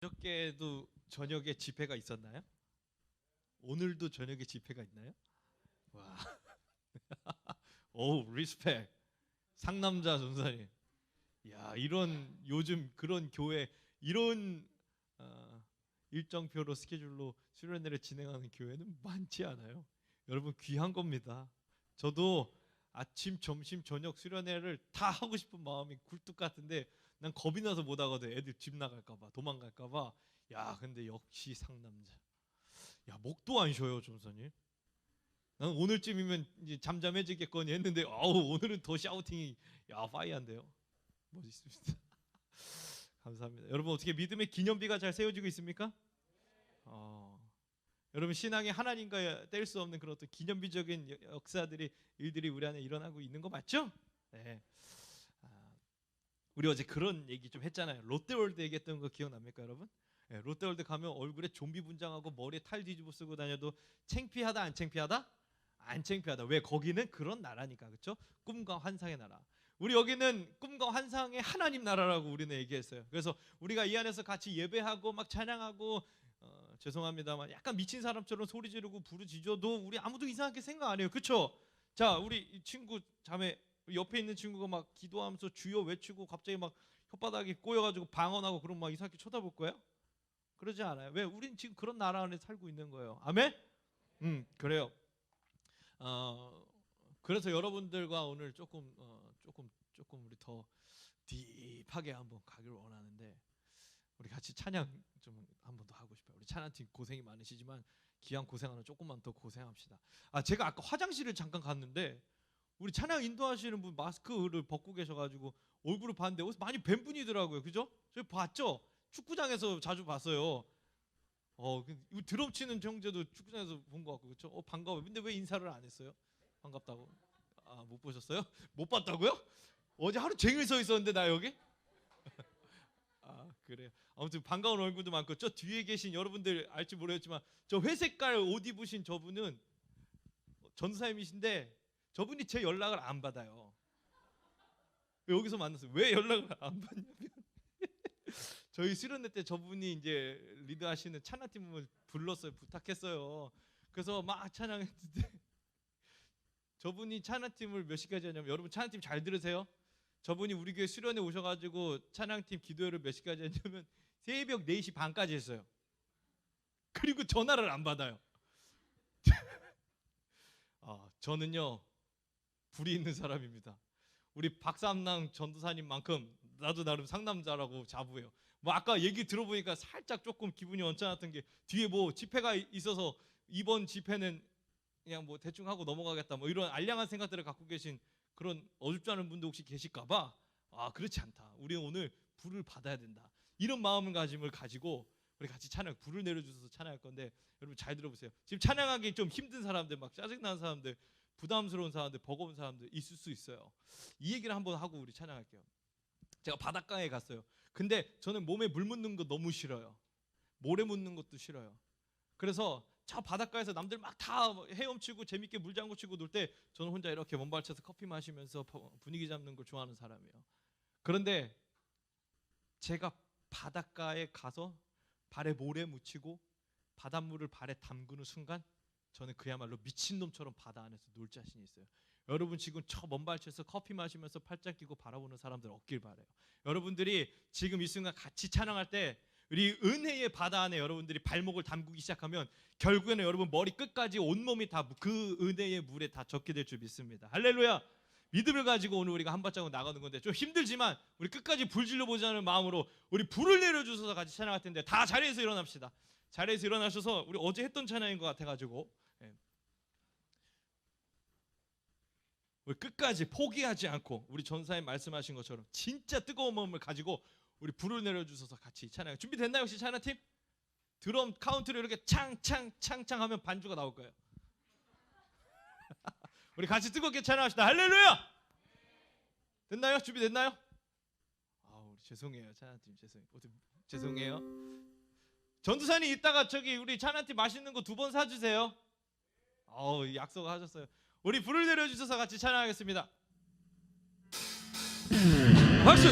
어저께도 저녁에 집회가 있었나요? 오늘도 저녁에 집회가 있나요? 와, 오, 리스펙. 상남자 전사님. 야, 이런 요즘 그런 교회 이런 일정표로 스케줄로 수련회를 진행하는 교회는 많지 않아요. 여러분 귀한 겁니다. 저도 아침, 점심, 저녁 수련회를 다 하고 싶은 마음이 굴뚝 같은데 난 겁이 나서 못 하거든. 애들 집 나갈까봐, 도망갈까봐. 야, 근데 역시 상남자. 야, 목도 안 쉬어요, 전사님. 난 오늘쯤이면 이제 잠잠해지겠거니 했는데, 아우, 오늘은 더 샤우팅이 파이어한데요. 멋있습니다. 감사합니다. 여러분 어떻게 믿음의 기념비가 잘 세워지고 있습니까? 여러분 신앙이 하나님과 뗄 수 없는 그런 어떤 기념비적인 역사들이 일들이 우리 안에 일어나고 있는 거 맞죠? 네. 우리 어제 그런 얘기 좀 했잖아요. 롯데월드 얘기했던 거 기억납니까, 여러분? 네, 롯데월드 가면 얼굴에 좀비 분장하고 머리에 탈 뒤집어 쓰고 다녀도 창피하다 안 창피하다? 안 창피하다. 왜? 거기는 그런 나라니까, 그렇죠? 꿈과 환상의 나라. 우리 여기는 꿈과 환상의 하나님 나라라고 우리는 얘기했어요. 그래서 우리가 이 안에서 같이 예배하고 막 찬양하고 죄송합니다만 약간 미친 사람처럼 소리 지르고 부르짖어도 우리 아무도 이상하게 생각 안 해요. 그렇죠? 자, 우리 이 친구 자매 옆에 있는 친구가 막 기도하면서 주여 외치고 갑자기 막 혓바닥이 꼬여가지고 방언하고 그럼 막 이상하게 쳐다볼 거야? 그러지 않아요. 왜? 우린 지금 그런 나라 안에 살고 있는 거예요. 아멘? 그래요. 그래서 여러분들과 오늘 조금 우리 더 딥하게 한번 가기를 원하는데 우리 같이 찬양 좀 한번 더 하고 싶어요. 우리 찬양팀 고생이 많으시지만 기왕 고생하는 조금만 더 고생합시다. 제가 아까 화장실을 잠깐 갔는데 우리 찬양 인도하시는 분 마스크를 벗고 계셔가지고 얼굴을 봤는데 어디서 많이 뵌 분이더라고요. 그죠? 저희 봤죠? 축구장에서 자주 봤어요. 드럼 치는 형제도 축구장에서 본 것 같고, 그렇죠? 반가워요. 근데 왜 인사를 안 했어요? 반갑다고. 못 보셨어요? 못 봤다고요? 어제 하루 종일 서 있었는데 나 여기? 그래요. 아무튼 반가운 얼굴도 많고 저 뒤에 계신 여러분들 알지 모르겠지만 저 회색깔 옷 입으신 저분은 전사님이신데 저분이 제 연락을 안 받아요. 여기서 만났어요. 왜 연락을 안 받냐면 저희 수련회 때 저분이 이제 리드하시는 찬양팀을 불렀어요. 부탁했어요. 그래서 막 찬양했는데 저분이 찬양팀을 몇 시까지 하냐면 여러분 찬양팀 잘 들으세요. 저분이 우리 교회 수련회 오셔가지고 찬양팀 기도회를 몇 시까지 했냐면 새벽 4시 반까지 했어요. 그리고 전화를 안 받아요. 저는요 불이 있는 사람입니다. 우리 박삼랑 전도사님만큼 나도 나름 상남자라고 자부해요. 뭐 아까 얘기 들어보니까 살짝 조금 기분이 언짢았던 게 뒤에 뭐 집회가 있어서 이번 집회는 그냥 뭐 대충 하고 넘어가겠다 뭐 이런 알량한 생각들을 갖고 계신 그런 어줍지 않은 분도 혹시 계실까봐 그렇지 않다. 우리는 오늘 불을 받아야 된다. 이런 마음가짐을 가지고 우리 같이 찬양 불을 내려주셔서 찬양할 건데 여러분 잘 들어보세요. 지금 찬양하기 좀 힘든 사람들 막 짜증나는 사람들 부담스러운 사람들 버거운 사람들 있을 수 있어요. 이 얘기를 한번 하고 우리 찬양할게요. 제가 바닷가에 갔어요. 근데 저는 몸에 물 묻는 거 너무 싫어요. 모래 묻는 것도 싫어요. 그래서 저 바닷가에서 남들 막 다 헤엄치고 재밌게 물장구 치고 놀 때 저는 혼자 이렇게 먼발쳐서 커피 마시면서 분위기 잡는 걸 좋아하는 사람이에요. 그런데 제가 바닷가에 가서 발에 모래 묻히고 바닷물을 발에 담그는 순간 저는 그야말로 미친놈처럼 바다 안에서 놀 자신이 있어요. 여러분 지금 저 먼발치에서 커피 마시면서 팔짱 끼고 바라보는 사람들 없길 바라요. 여러분들이 지금 이 순간 같이 찬양할 때 우리 은혜의 바다 안에 여러분들이 발목을 담그기 시작하면 결국에는 여러분 머리 끝까지 온몸이 다 그 은혜의 물에 다 젖게 될 줄 믿습니다. 할렐루야. 믿음을 가지고 오늘 우리가 한 발자국 나가는 건데 좀 힘들지만 우리 끝까지 불 질러보자는 마음으로 우리 불을 내려주셔서 같이 찬양할 텐데 다 자리에서 일어납시다. 자리에서 일어나셔서 우리 어제 했던 찬양인 것 같아가지고 우리 끝까지 포기하지 않고 우리 전사님 말씀하신 것처럼 진짜 뜨거운 마음을 가지고 우리 불을 내려주셔서 같이 찬양. 준비됐나요 혹시 찬양팀? 드럼 카운트를 이렇게 창창 하면 반주가 나올 거예요. 우리 같이 뜨겁게 찬양합시다. 할렐루야. 됐나요? 준비됐나요? 우리 죄송해요 찬양팀 죄송해요. 전도사님 이따가 저기 우리 찬양팀 맛있는 거 2번 사주세요. 약속하셨어요. 우리 불을 내려주셔서 같이 찬양하겠습니다. 박수.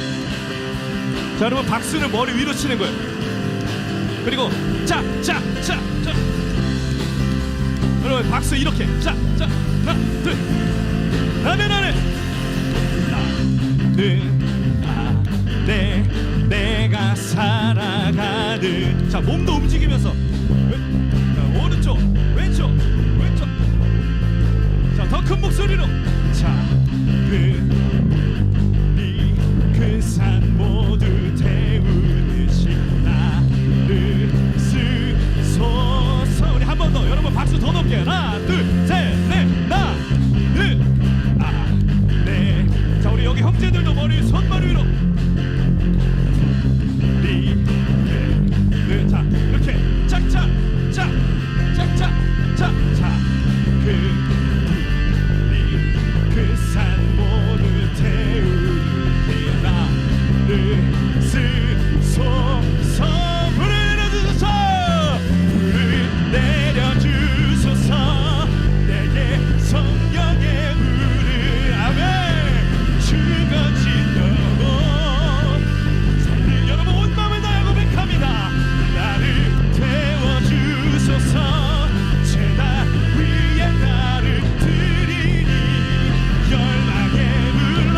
자 여러분 박수는 머리 위로 치는 거예요. 그리고 자 여러분 박수 이렇게 자 하나 둘 아멘 내가 살아가는 자 몸도 움직이면서 자, 오른쪽 왼쪽 자 더 큰 목소리로 자 그 산 모두 태우듯이 나를 쓰소서 우리 한 번 더 여러분 박수 더 높게 하나 둘 셋 넷 나를 자 우리 여기 형제들도 머리 손머리 위로 자 이렇게 그산 모두 태우듯이 나를 쓰소서 불을 내려주소서 내게 성령의 불을 아멘 죽어진 영혼 살릴 여러분 온 마음을 다하고 백합니다 나를 태워주소서 제단 위에 나를 드리니 열망의 불로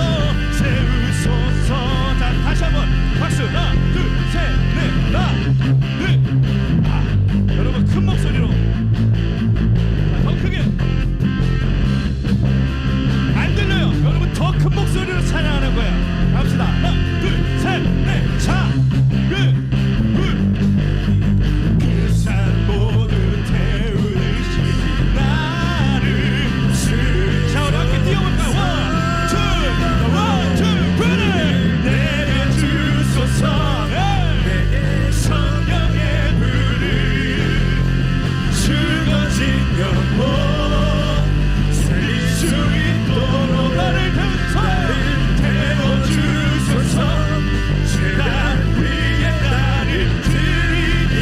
세우소서 자 다시 한번 박수 하나 둘셋넷 여러분 큰 목소리로 더 크게 안 들려요 여러분 더 큰 목소리로 찬양하는 거야 갑시다 하나 둘셋넷 자 그 산 모두 태우듯이 나를 자 우리 함께 뛰어볼까요 원투 불을 내려주소서 내게 성령의 불을 죽어진 영혼 살릴 수 있도록 나를 태워주소서 제단 위에 나를 드리니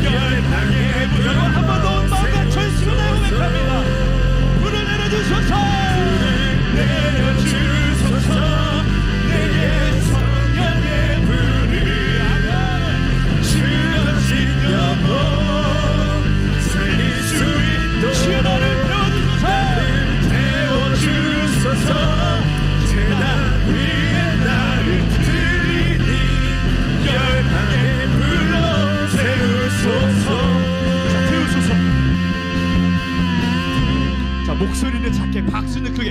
열망의 불 여러분 한 번 더 마음과 전심을 다하고 백합니다 불을 내려주소서 내게 성령의 불을 아멘 죽어진 영혼 살릴 수 있도록 주여 나를 태워주소서 제단 위에 나를 드리니 열망의 불로 태우소서 자 태우소서 자 목소리는 작게 박수는 크게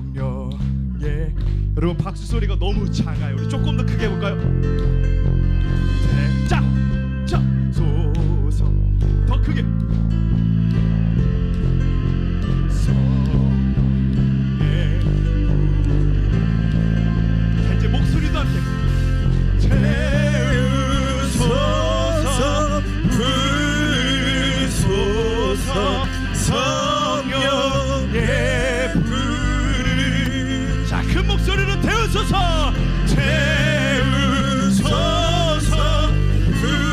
성령의 여러분 박수 소리가 너무 작아요 우리 조금 더 크게 해볼까요? 소서 더 크게 성령의 자 이제 목소리도 함께 태우소서 부으소서 성령의 불을 자 큰 목소리로 태우소서 태우소서 불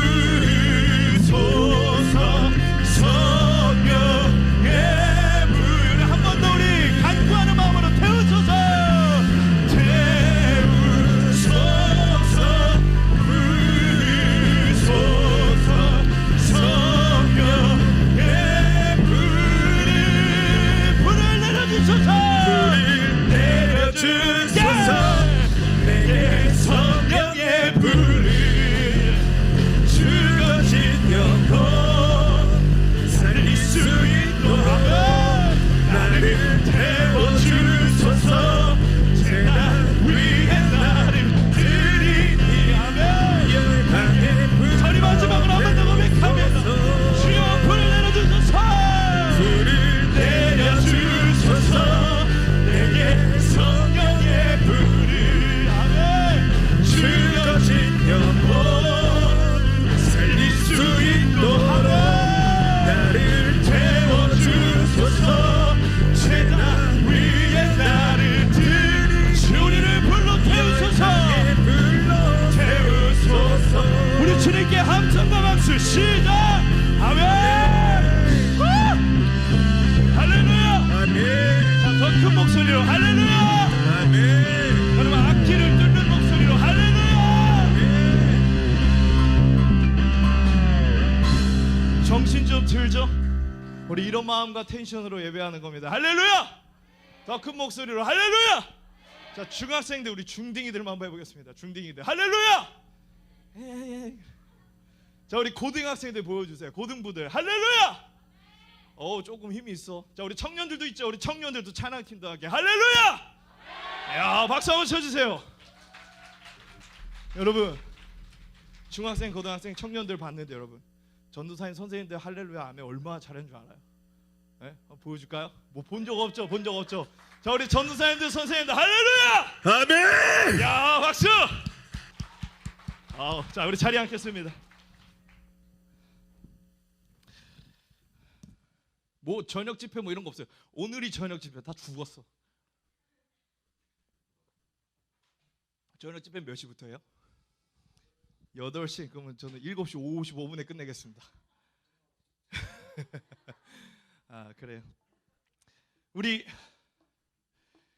우리 이런 마음과 텐션으로 예배하는 겁니다. 할렐루야! 더 큰 목소리로 할렐루야! 자, 중학생들, 우리 중딩이들만 한번 해보겠습니다. 중딩이들 할렐루야! 자, 우리 고등학생들 보여주세요. 고등부들 할렐루야! 조금 힘이 있어. 자, 우리 청년들도 있죠. 우리 청년들도 찬양팀도 하게 할렐루야! 야, 박수 한번 쳐주세요. 여러분, 중학생, 고등학생, 청년들 봤는데 여러분, 전도사님 선생님들 할렐루야 아멘 얼마나 잘하는 줄 알아요? 네? 보여줄까요? 뭐 본 적 없죠? 본 적 없죠? 자, 우리 전도사님들 선생님들 할렐루야! 아멘. 야, 박수! 자, 우리 자리 앉겠습니다. 뭐 저녁 집회 뭐 이런 거 없어요. 오늘이 저녁 집회. 다 죽었어. 저녁 집회 몇 시부터예요? 8시. 그러면 저는 7시 55분에 끝내겠습니다. 그래요. 우리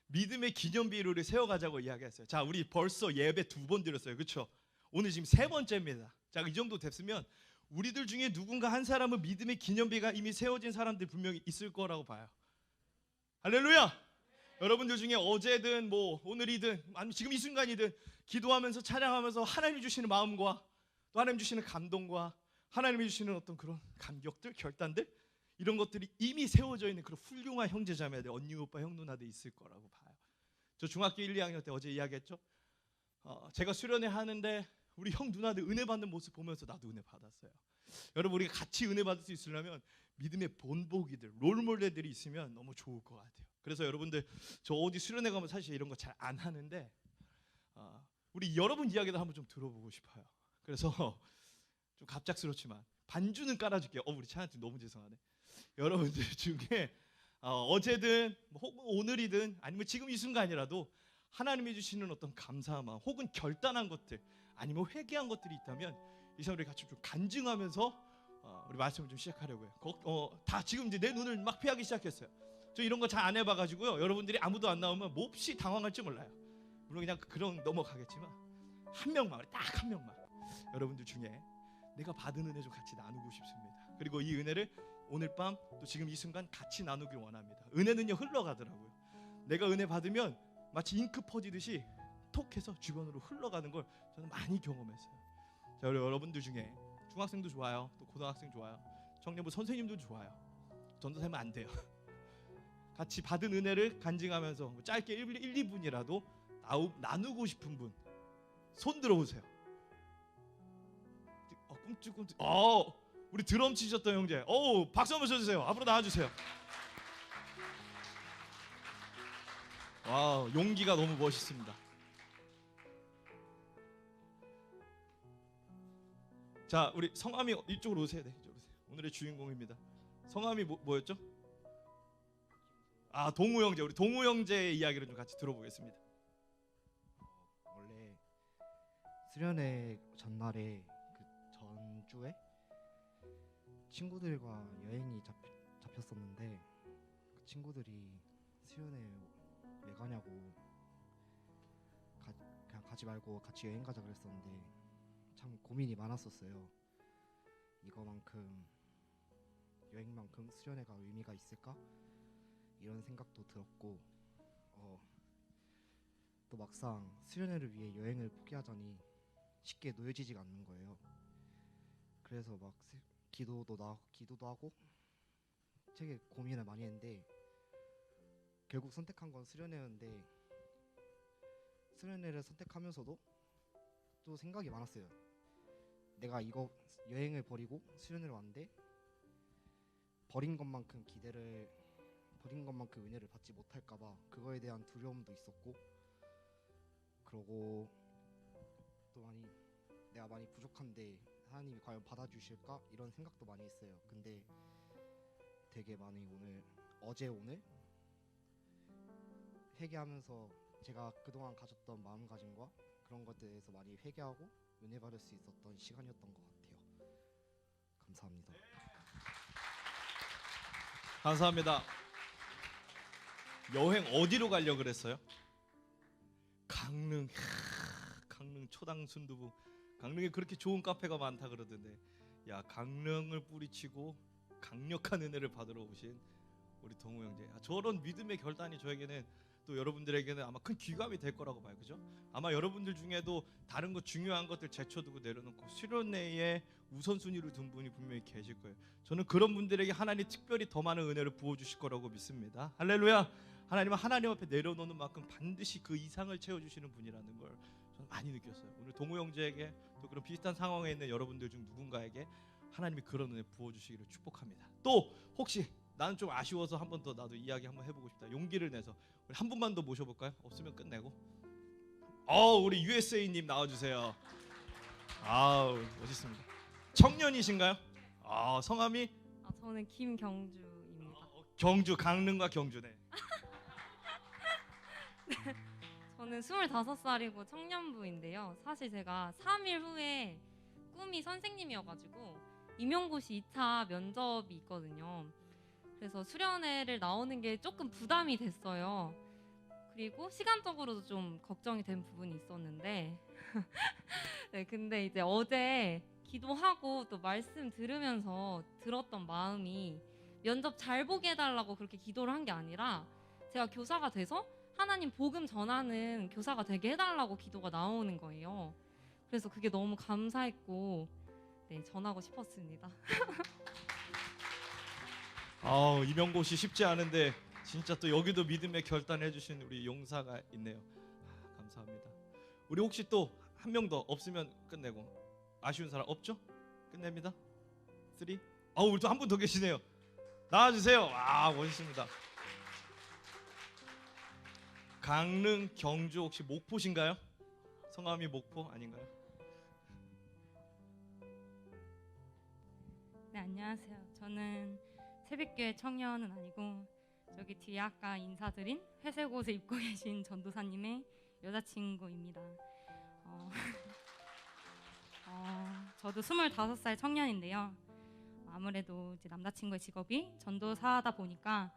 믿음의 기념비를 세워가자고 이야기했어요. 자, 우리 벌써 예배 2번 드렸어요. 그렇죠? 오늘 지금 3번째입니다. 자, 이 정도 됐으면 우리들 중에 누군가 한 사람은 믿음의 기념비가 이미 세워진 사람들 분명히 있을 거라고 봐요. 할렐루야! 여러분들 중에 어제든 뭐 오늘이든 아니면 지금 이 순간이든 기도하면서 찬양하면서 하나님이 주시는 마음과 또 하나님 주시는 감동과 하나님이 주시는 어떤 그런 감격들, 결단들 이런 것들이 이미 세워져 있는 그런 훌륭한 형제자매들, 언니, 오빠, 형, 누나들 있을 거라고 봐요. 저 중학교 1, 2학년 때 어제 이야기했죠. 제가 수련회 하는데 우리 형 누나들 은혜 받는 모습 보면서 나도 은혜 받았어요. 여러분, 우리가 같이 은혜 받을 수 있으려면 믿음의 본보기들, 롤모델들이 있으면 너무 좋을 것 같아요. 그래서 여러분들 저 어디 수련회 가면 사실 이런 거 잘 안 하는데 우리 여러분 이야기도 한번 좀 들어보고 싶어요. 그래서 좀 갑작스럽지만 반주는 깔아줄게요. 우리 찬양팀 너무 죄송하네. 여러분들 중에 어제든 혹은 오늘이든 아니면 지금 이 순간이라도 하나님이 주시는 어떤 감사한 마음 혹은 결단한 것들 아니면 회개한 것들이 있다면 이 시간 우리 같이 좀 간증하면서 우리 말씀을 좀 시작하려고 해요. 다 지금 이제 내 눈을 막 피하기 시작했어요. 저 이런 거 잘 안 해봐가지고요. 여러분들이 아무도 안 나오면 몹시 당황할지 몰라요. 물론 그냥 그런 넘어가겠지만 한 명만, 딱 한 명만 여러분들 중에 내가 받은 은혜 좀 같이 나누고 싶습니다. 그리고 이 은혜를 오늘 밤 또 지금 이 순간 같이 나누길 원합니다. 은혜는요 흘러가더라고요. 내가 은혜 받으면 마치 잉크 퍼지듯이 톡해서 주변으로 흘러가는 걸 저는 많이 경험했어요. 자, 여러분들 중에 중학생도 좋아요, 또 고등학생 좋아요, 청년부 선생님도 좋아요. 전도사님은 안 돼요. 같이 받은 은혜를 간증하면서 뭐 짧게 1, 2분이라도 나누고 싶은 분 손 들어보세요. 꿈찔꿈찔. 우리 드럼 치셨던 형제. 박수 한번 쳐주세요. 앞으로 나와주세요. 와, 용기가 너무 멋있습니다. 자, 우리 성함이 이쪽으로 오세요. 네, 이쪽으로 오세요. 오늘의 주인공입니다. 성함이 뭐였죠? 동우 형제. 우리 동우 형제의 이야기를 좀 같이 들어보겠습니다. 원래 수련회 전날에 그 전주에 친구들과 여행이 잡혔었는데 그 친구들이 수련회 왜 가냐고 그냥 가지 말고 같이 여행 가자 그랬었는데 참 고민이 많았었어요. 이거만큼 여행만큼 수련회가 의미가 있을까? 이런 생각도 들었고 또 막상 수련회를 위해 여행을 포기하자니 쉽게 놓여지지가 않는 거예요. 그래서 막 기도도 하고 되게 고민을 많이 했는데 결국 선택한 건 수련회였는데 수련회를 선택하면서도 또 생각이 많았어요. 내가 이거 여행을 버리고 수련회를 왔는데 버린 것만큼 은혜를 받지 못할까봐 그거에 대한 두려움도 있었고, 그러고 또 내가 많이 부족한데 하나님이 과연 받아주실까 이런 생각도 많이 했어요. 근데 되게 많이 오늘 회개하면서 제가 그동안 가졌던 마음가짐과 그런 것들에 대해서 많이 회개하고 은혜 받을 수 있었던 시간이었던 것 같아요. 감사합니다. 감사합니다. 여행 어디로 가려고 그랬어요? 강릉. 강릉 초당 순두부. 강릉에 그렇게 좋은 카페가 많다 그러던데, 야, 강릉을 뿌리치고 강력한 은혜를 받으러 오신 우리 동우 형제. 저런 믿음의 결단이 저에게는 또 여러분들에게는 아마 큰 귀감이 될 거라고 봐요. 그죠? 아마 여러분들 중에도 다른 것 중요한 것들 제쳐두고 내려놓고 수련회에 우선순위를 둔 분이 분명히 계실 거예요. 저는 그런 분들에게 하나님 특별히 더 많은 은혜를 부어주실 거라고 믿습니다. 할렐루야. 하나님은 하나님 앞에 내려놓는 만큼 반드시 그 이상을 채워주시는 분이라는 걸 저는 많이 느꼈어요. 오늘 동우 형제에게 또 그런 비슷한 상황에 있는 여러분들 중 누군가에게 하나님이 그런 은혜 부어주시기를 축복합니다. 또 혹시 나는 좀 아쉬워서 한 번 더 나도 이야기 한번 해보고 싶다. 용기를 내서 우리 한 분만 더 모셔볼까요? 없으면 끝내고. 우리 USA님 나와주세요. 아우 멋있습니다. 청년이신가요? 성함이 저는 김경주입니다. 경주, 강릉과 경주네. 저는 25살이고 청년부인데요. 사실 제가 3일 후에 꿈이 선생님이어가지고 임용고시 2차 면접이 있거든요. 그래서 수련회를 나오는 게 조금 부담이 됐어요. 그리고 시간적으로도 좀 걱정이 된 부분이 있었는데 네, 근데 이제 어제 기도하고 또 말씀 들으면서 들었던 마음이 면접 잘 보게 해달라고 그렇게 기도를 한 게 아니라 제가 교사가 돼서 하나님 복음 전하는 교사가 되게 해달라고 기도가 나오는 거예요. 그래서 그게 너무 감사했고 네, 전하고 싶었습니다. 임용고시 쉽지 않은데 진짜 또 여기도 믿음의 결단해 주신 우리 용사가 있네요. 감사합니다. 우리 혹시 또 한 명 더 없으면 끝내고. 아쉬운 사람 없죠? 끝냅니다. 3. 우리 또 한 분 더 계시네요. 나와주세요. 멋있습니다. 강릉, 경주 혹시 목포신가요? 성함이 목포 아닌가요? 네, 안녕하세요. 저는 새벽교회 청년은 아니고 저기 뒤에 아까 인사드린 회색 옷을 입고 계신 전도사님의 여자친구입니다. 저도 25살 청년인데요. 아무래도 이제 남자친구의 직업이 전도사다 보니까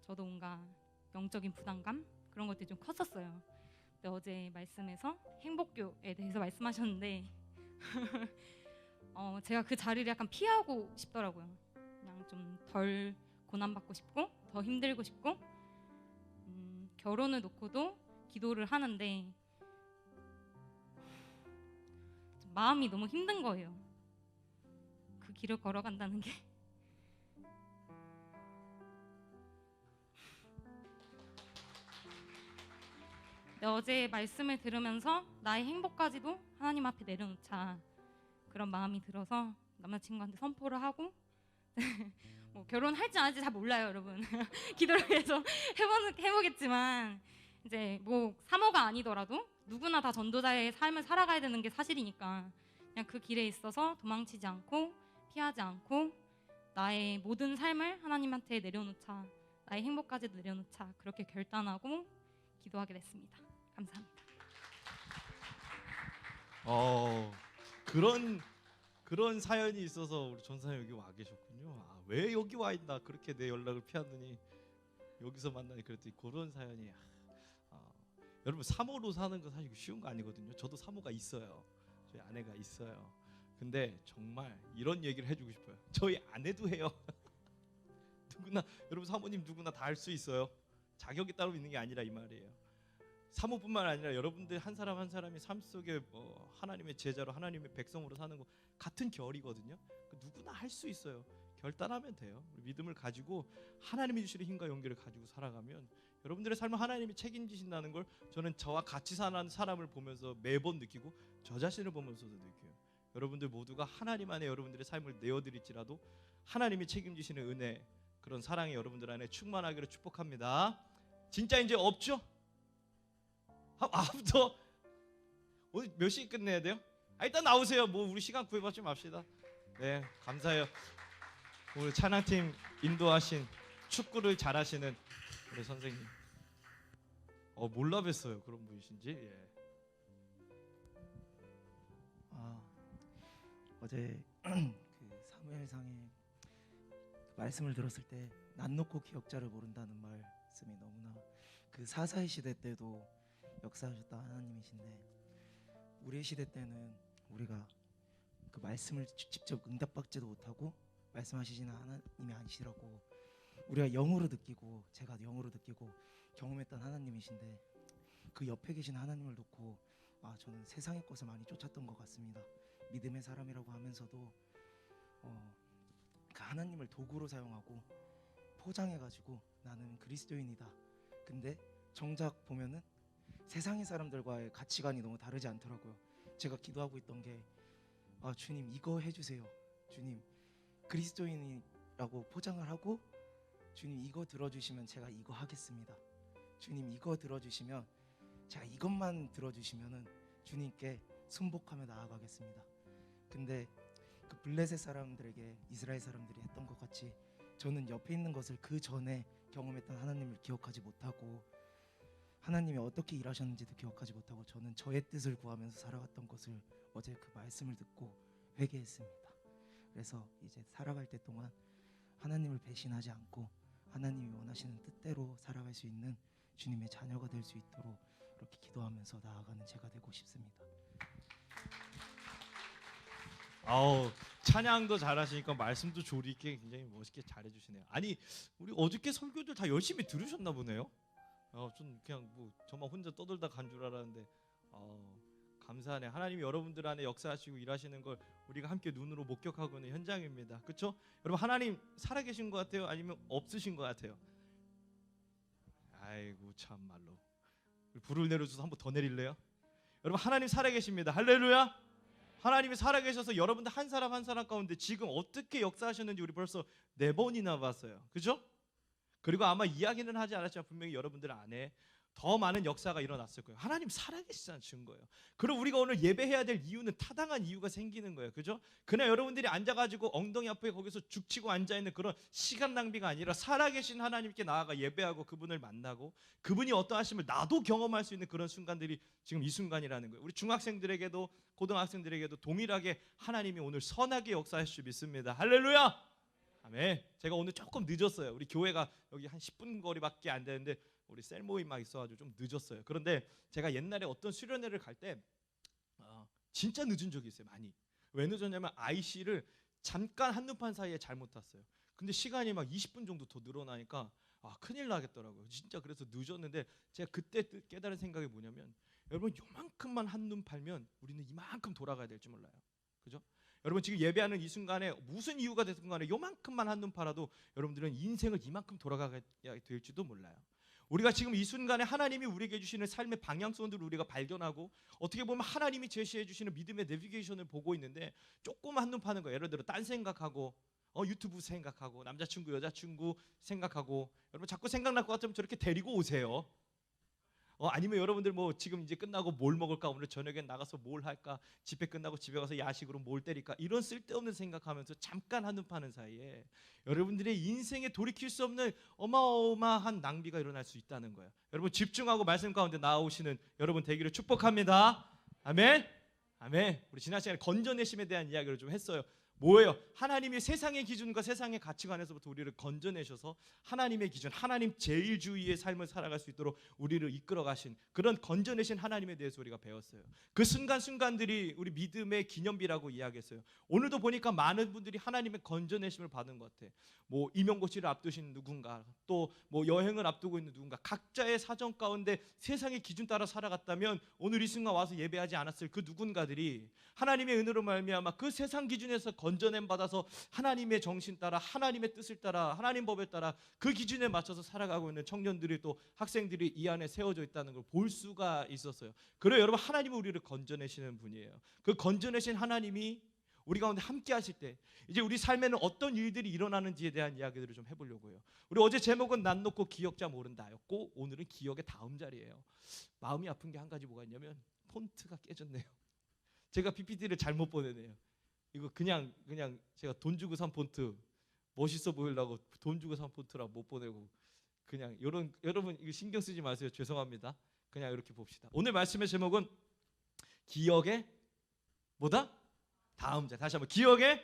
저도 뭔가 영적인 부담감 그런 것들이 좀 컸었어요. 근데 어제 말씀에서 행복교에 대해서 말씀하셨는데 제가 그 자리를 약간 피하고 싶더라고요. 그냥 좀 덜 고난받고 싶고 더 힘들고 싶고 결혼을 놓고도 기도를 하는데 좀 마음이 너무 힘든 거예요. 그 길을 걸어간다는 게. 근데 어제 말씀을 들으면서 나의 행복까지도 하나님 앞에 내려놓자 그런 마음이 들어서 남자친구한테 선포를 하고 뭐 결혼할지 안 할지 잘 몰라요, 여러분. 기도를 해서 해보겠지만 이제 뭐 사모가 아니더라도 누구나 다 전도자의 삶을 살아가야 되는 게 사실이니까 그냥 그 길에 있어서 도망치지 않고 피하지 않고 나의 모든 삶을 하나님한테 내려놓자, 나의 행복까지도 내려놓자 그렇게 결단하고 기도하게 됐습니다. 감사합니다. 그런 사연이 있어서 우리 전사님 여기 와 계셨군요. 왜 여기 와 있나 그렇게 내 연락을 피하더니 여기서 만나니 그랬더니 그런 사연이. 여러분 사모로 사는 거 사실 쉬운 거 아니거든요. 저도 사모가 있어요. 저희 아내가 있어요. 근데 정말 이런 얘기를 해주고 싶어요. 저희 아내도 해요. 누구나 여러분 사모님 누구나 다 할 수 있어요. 자격이 따로 있는 게 아니라 이 말이에요. 사모뿐만 아니라 여러분들 한 사람 한 사람이 삶 속에 하나님의 제자로 하나님의 백성으로 사는 거 같은 결이거든요. 누구나 할 수 있어요. 결단하면 돼요. 믿음을 가지고 하나님이 주시는 힘과 용기를 가지고 살아가면 여러분들의 삶을 하나님이 책임지신다는 걸 저는 저와 같이 사는 사람을 보면서 매번 느끼고 저 자신을 보면서도 느껴요. 여러분들 모두가 하나님 안에 여러분들의 삶을 내어드릴지라도 하나님이 책임지시는 은혜 그런 사랑이 여러분들 안에 충만하기를 축복합니다. 진짜 이제 없죠? 아부터 오늘 몇 시에 끝내야 돼요? 일단 나오세요. 뭐 우리 시간 구애받지 맙시다. 네, 감사해요. 오늘 찬양팀 인도하신 축구를 잘하시는 우리 선생님. 몰라 뵀어요. 그런 분이신지. 예. 어제 그 사무엘상의 말씀을 들었을 때 난 놓고 기억자를 모른다는 말씀이 너무나 그 사사의 시대 때도 역사하셨다 하나님이신데 우리의 시대 때는 우리가 그 말씀을 직접 응답받지도 못하고 말씀하시지는 하나님이 아니시라고 우리가 영으로 느끼고 제가 영으로 느끼고 경험했던 하나님이신데 그 옆에 계신 하나님을 놓고 저는 세상의 것을 많이 쫓았던 것 같습니다. 믿음의 사람이라고 하면서도 그 하나님을 도구로 사용하고 포장해가지고 나는 그리스도인이다. 근데 정작 보면은 세상의 사람들과의 가치관이 너무 다르지 않더라고요. 제가 기도하고 있던 게 주님 이거 해주세요. 주님 그리스도인이라고 포장을 하고 주님 이거 들어주시면 제가 이거 하겠습니다. 주님 이거 들어주시면 제가 이것만 들어주시면은 주님께 순복하며 나아가겠습니다. 근데 그 블레셋 사람들에게 이스라엘 사람들이 했던 것 같이 저는 옆에 있는 것을 그 전에 경험했던 하나님을 기억하지 못하고 하나님이 어떻게 일하셨는지도 기억하지 못하고 저는 저의 뜻을 구하면서 살아갔던 것을 어제 그 말씀을 듣고 회개했습니다. 그래서 이제 살아갈 때 동안 하나님을 배신하지 않고 하나님이 원하시는 뜻대로 살아갈 수 있는 주님의 자녀가 될 수 있도록 이렇게 기도하면서 나아가는 제가 되고 싶습니다. 아우, 찬양도 잘하시니까 말씀도 조리 있게 굉장히 멋있게 잘해주시네요. 아니, 우리 어저께 설교들 다 열심히 들으셨나 보네요. 좀 그냥 뭐 저만 혼자 떠들다 간 줄 알았는데 감사하네. 하나님이 여러분들 안에 역사하시고 일하시는 걸 우리가 함께 눈으로 목격하고 있는 현장입니다. 그렇죠? 여러분, 하나님 살아계신 것 같아요? 아니면 없으신 것 같아요? 아이고 참말로. 불을 내려줘서 한번 더 내릴래요? 여러분, 하나님 살아계십니다. 할렐루야. 하나님이 살아계셔서 여러분들 한 사람 한 사람 가운데 지금 어떻게 역사하셨는지 우리 벌써 4번이나 봤어요. 그죠? 그리고 아마 이야기는 하지 않았지만 분명히 여러분들 안에 더 많은 역사가 일어났을 거예요. 하나님 살아계시다는 증거예요. 그리고 우리가 오늘 예배해야 될 이유는 타당한 이유가 생기는 거예요. 그죠? 그냥 여러분들이 앉아가지고 엉덩이 앞에 거기서 죽치고 앉아있는 그런 시간 낭비가 아니라 살아계신 하나님께 나아가 예배하고 그분을 만나고 그분이 어떠하심을 나도 경험할 수 있는 그런 순간들이 지금 이 순간이라는 거예요. 우리 중학생들에게도 고등학생들에게도 동일하게 하나님이 오늘 선하게 역사하실 줄 믿습니다. 할렐루야. 아멘. 제가 오늘 조금 늦었어요. 우리 교회가 여기 한 10분 거리밖에 안 되는데 우리 셀 모임 막 있어가지고 좀 늦었어요. 그런데 제가 옛날에 어떤 수련회를 갈 때 진짜 늦은 적이 있어요. 많이. 왜 늦었냐면 IC를 잠깐 한눈판 사이에 잘못 탔어요. 근데 시간이 막 20분 정도 더 늘어나니까 큰일 나겠더라고요. 진짜 그래서 늦었는데 제가 그때 깨달은 생각이 뭐냐면 여러분 요만큼만 한눈 팔면 우리는 이만큼 돌아가야 될지 몰라요. 그죠? 여러분 지금 예배하는 이 순간에 무슨 이유가 됐든 간에 요만큼만 한눈 팔아도 여러분들은 인생을 이만큼 돌아가야 될지도 몰라요. 우리가 지금 이 순간에 하나님이 우리에게 주시는 삶의 방향성들을 우리가 발견하고 어떻게 보면 하나님이 제시해 주시는 믿음의 내비게이션을 보고 있는데 조금 한눈 파는 거예요. 예를 들어 딴 생각하고 유튜브 생각하고 남자친구 여자친구 생각하고 여러분 자꾸 생각날 것 같으면 저렇게 데리고 오세요. 아니면 여러분들 뭐 지금 이제 끝나고 뭘 먹을까, 오늘 저녁에 나가서 뭘 할까, 집회 끝나고 집에 가서 야식으로 뭘 때릴까, 이런 쓸데없는 생각하면서 잠깐 한눈 파는 사이에 여러분들의 인생에 돌이킬 수 없는 어마어마한 낭비가 일어날 수 있다는 거예요. 여러분 집중하고 말씀 가운데 나오시는 여러분 되기를 축복합니다. 아멘. 아멘. 우리 지난 시간에 건져내심에 대한 이야기를 좀 했어요. 뭐예요? 하나님이 세상의 기준과 세상의 가치관에서부터 우리를 건져내셔서 하나님의 기준, 하나님 제일주의의 삶을 살아갈 수 있도록 우리를 이끌어 가신 그런 건져내신 하나님에 대해서 우리가 배웠어요. 그 순간순간들이 우리 믿음의 기념비라고 이야기했어요. 오늘도 보니까 많은 분들이 하나님의 건져내심을 받은 것 같아. 뭐 임용고시를 앞두신 누군가, 또 뭐 여행을 앞두고 있는 누군가, 각자의 사정 가운데 세상의 기준 따라 살아갔다면 오늘 이 순간 와서 예배하지 않았을 그 누군가들이 하나님의 은혜로 말미암아 그 세상 기준에서 건져냄 받아서 하나님의 정신 따라, 하나님의 뜻을 따라, 하나님 법에 따라 그 기준에 맞춰서 살아가고 있는 청년들이, 또 학생들이 이 안에 세워져 있다는 걸 볼 수가 있었어요. 그래요, 여러분, 하나님은 우리를 건져내시는 분이에요. 그 건져내신 하나님이 우리 가운데 함께 하실 때 이제 우리 삶에는 어떤 일들이 일어나는지에 대한 이야기들을 좀 해보려고 해요. 우리 어제 제목은 난 놓고 기억자 모른다였고 오늘은 기억의 다음 자리예요. 마음이 아픈 게 한 가지 뭐가 있냐면 폰트가 깨졌네요. 제가 PPT를 잘못 보내네요. 이거 그냥 제가 돈 주고 산 폰트, 멋있어 보이려고 돈 주고 산 폰트라 못 보내고 그냥 여러분 이거 신경 쓰지 마세요. 죄송합니다. 그냥 이렇게 봅시다. 오늘 말씀의 제목은 기억의 뭐다? 다음 자리. 다시 한번 기억의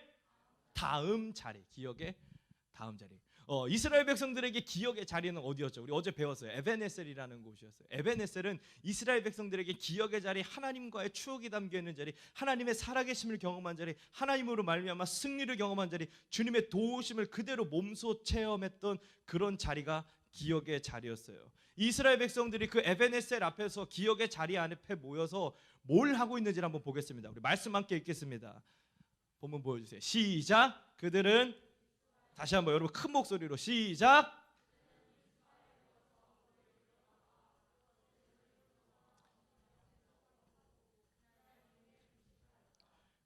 다음 자리. 기억의 다음 자리. 이스라엘 백성들에게 기억의 자리는 어디였죠? 우리 어제 배웠어요. 에벤에셀이라는 곳이었어요. 에벤에셀은 이스라엘 백성들에게 기억의 자리, 하나님과의 추억이 담겨 있는 자리, 하나님의 살아계심을 경험한 자리, 하나님으로 말미암아 승리를 경험한 자리, 주님의 도우심을 그대로 몸소 체험했던 그런 자리가 기억의 자리였어요. 이스라엘 백성들이 그 에벤에셀 앞에서 기억의 자리 앞에 모여서 뭘 하고 있는지 한번 보겠습니다. 우리 말씀 함께 읽겠습니다. 본문 보여주세요. 시작. 그들은 다시 한번 여러분 큰 목소리로 시작.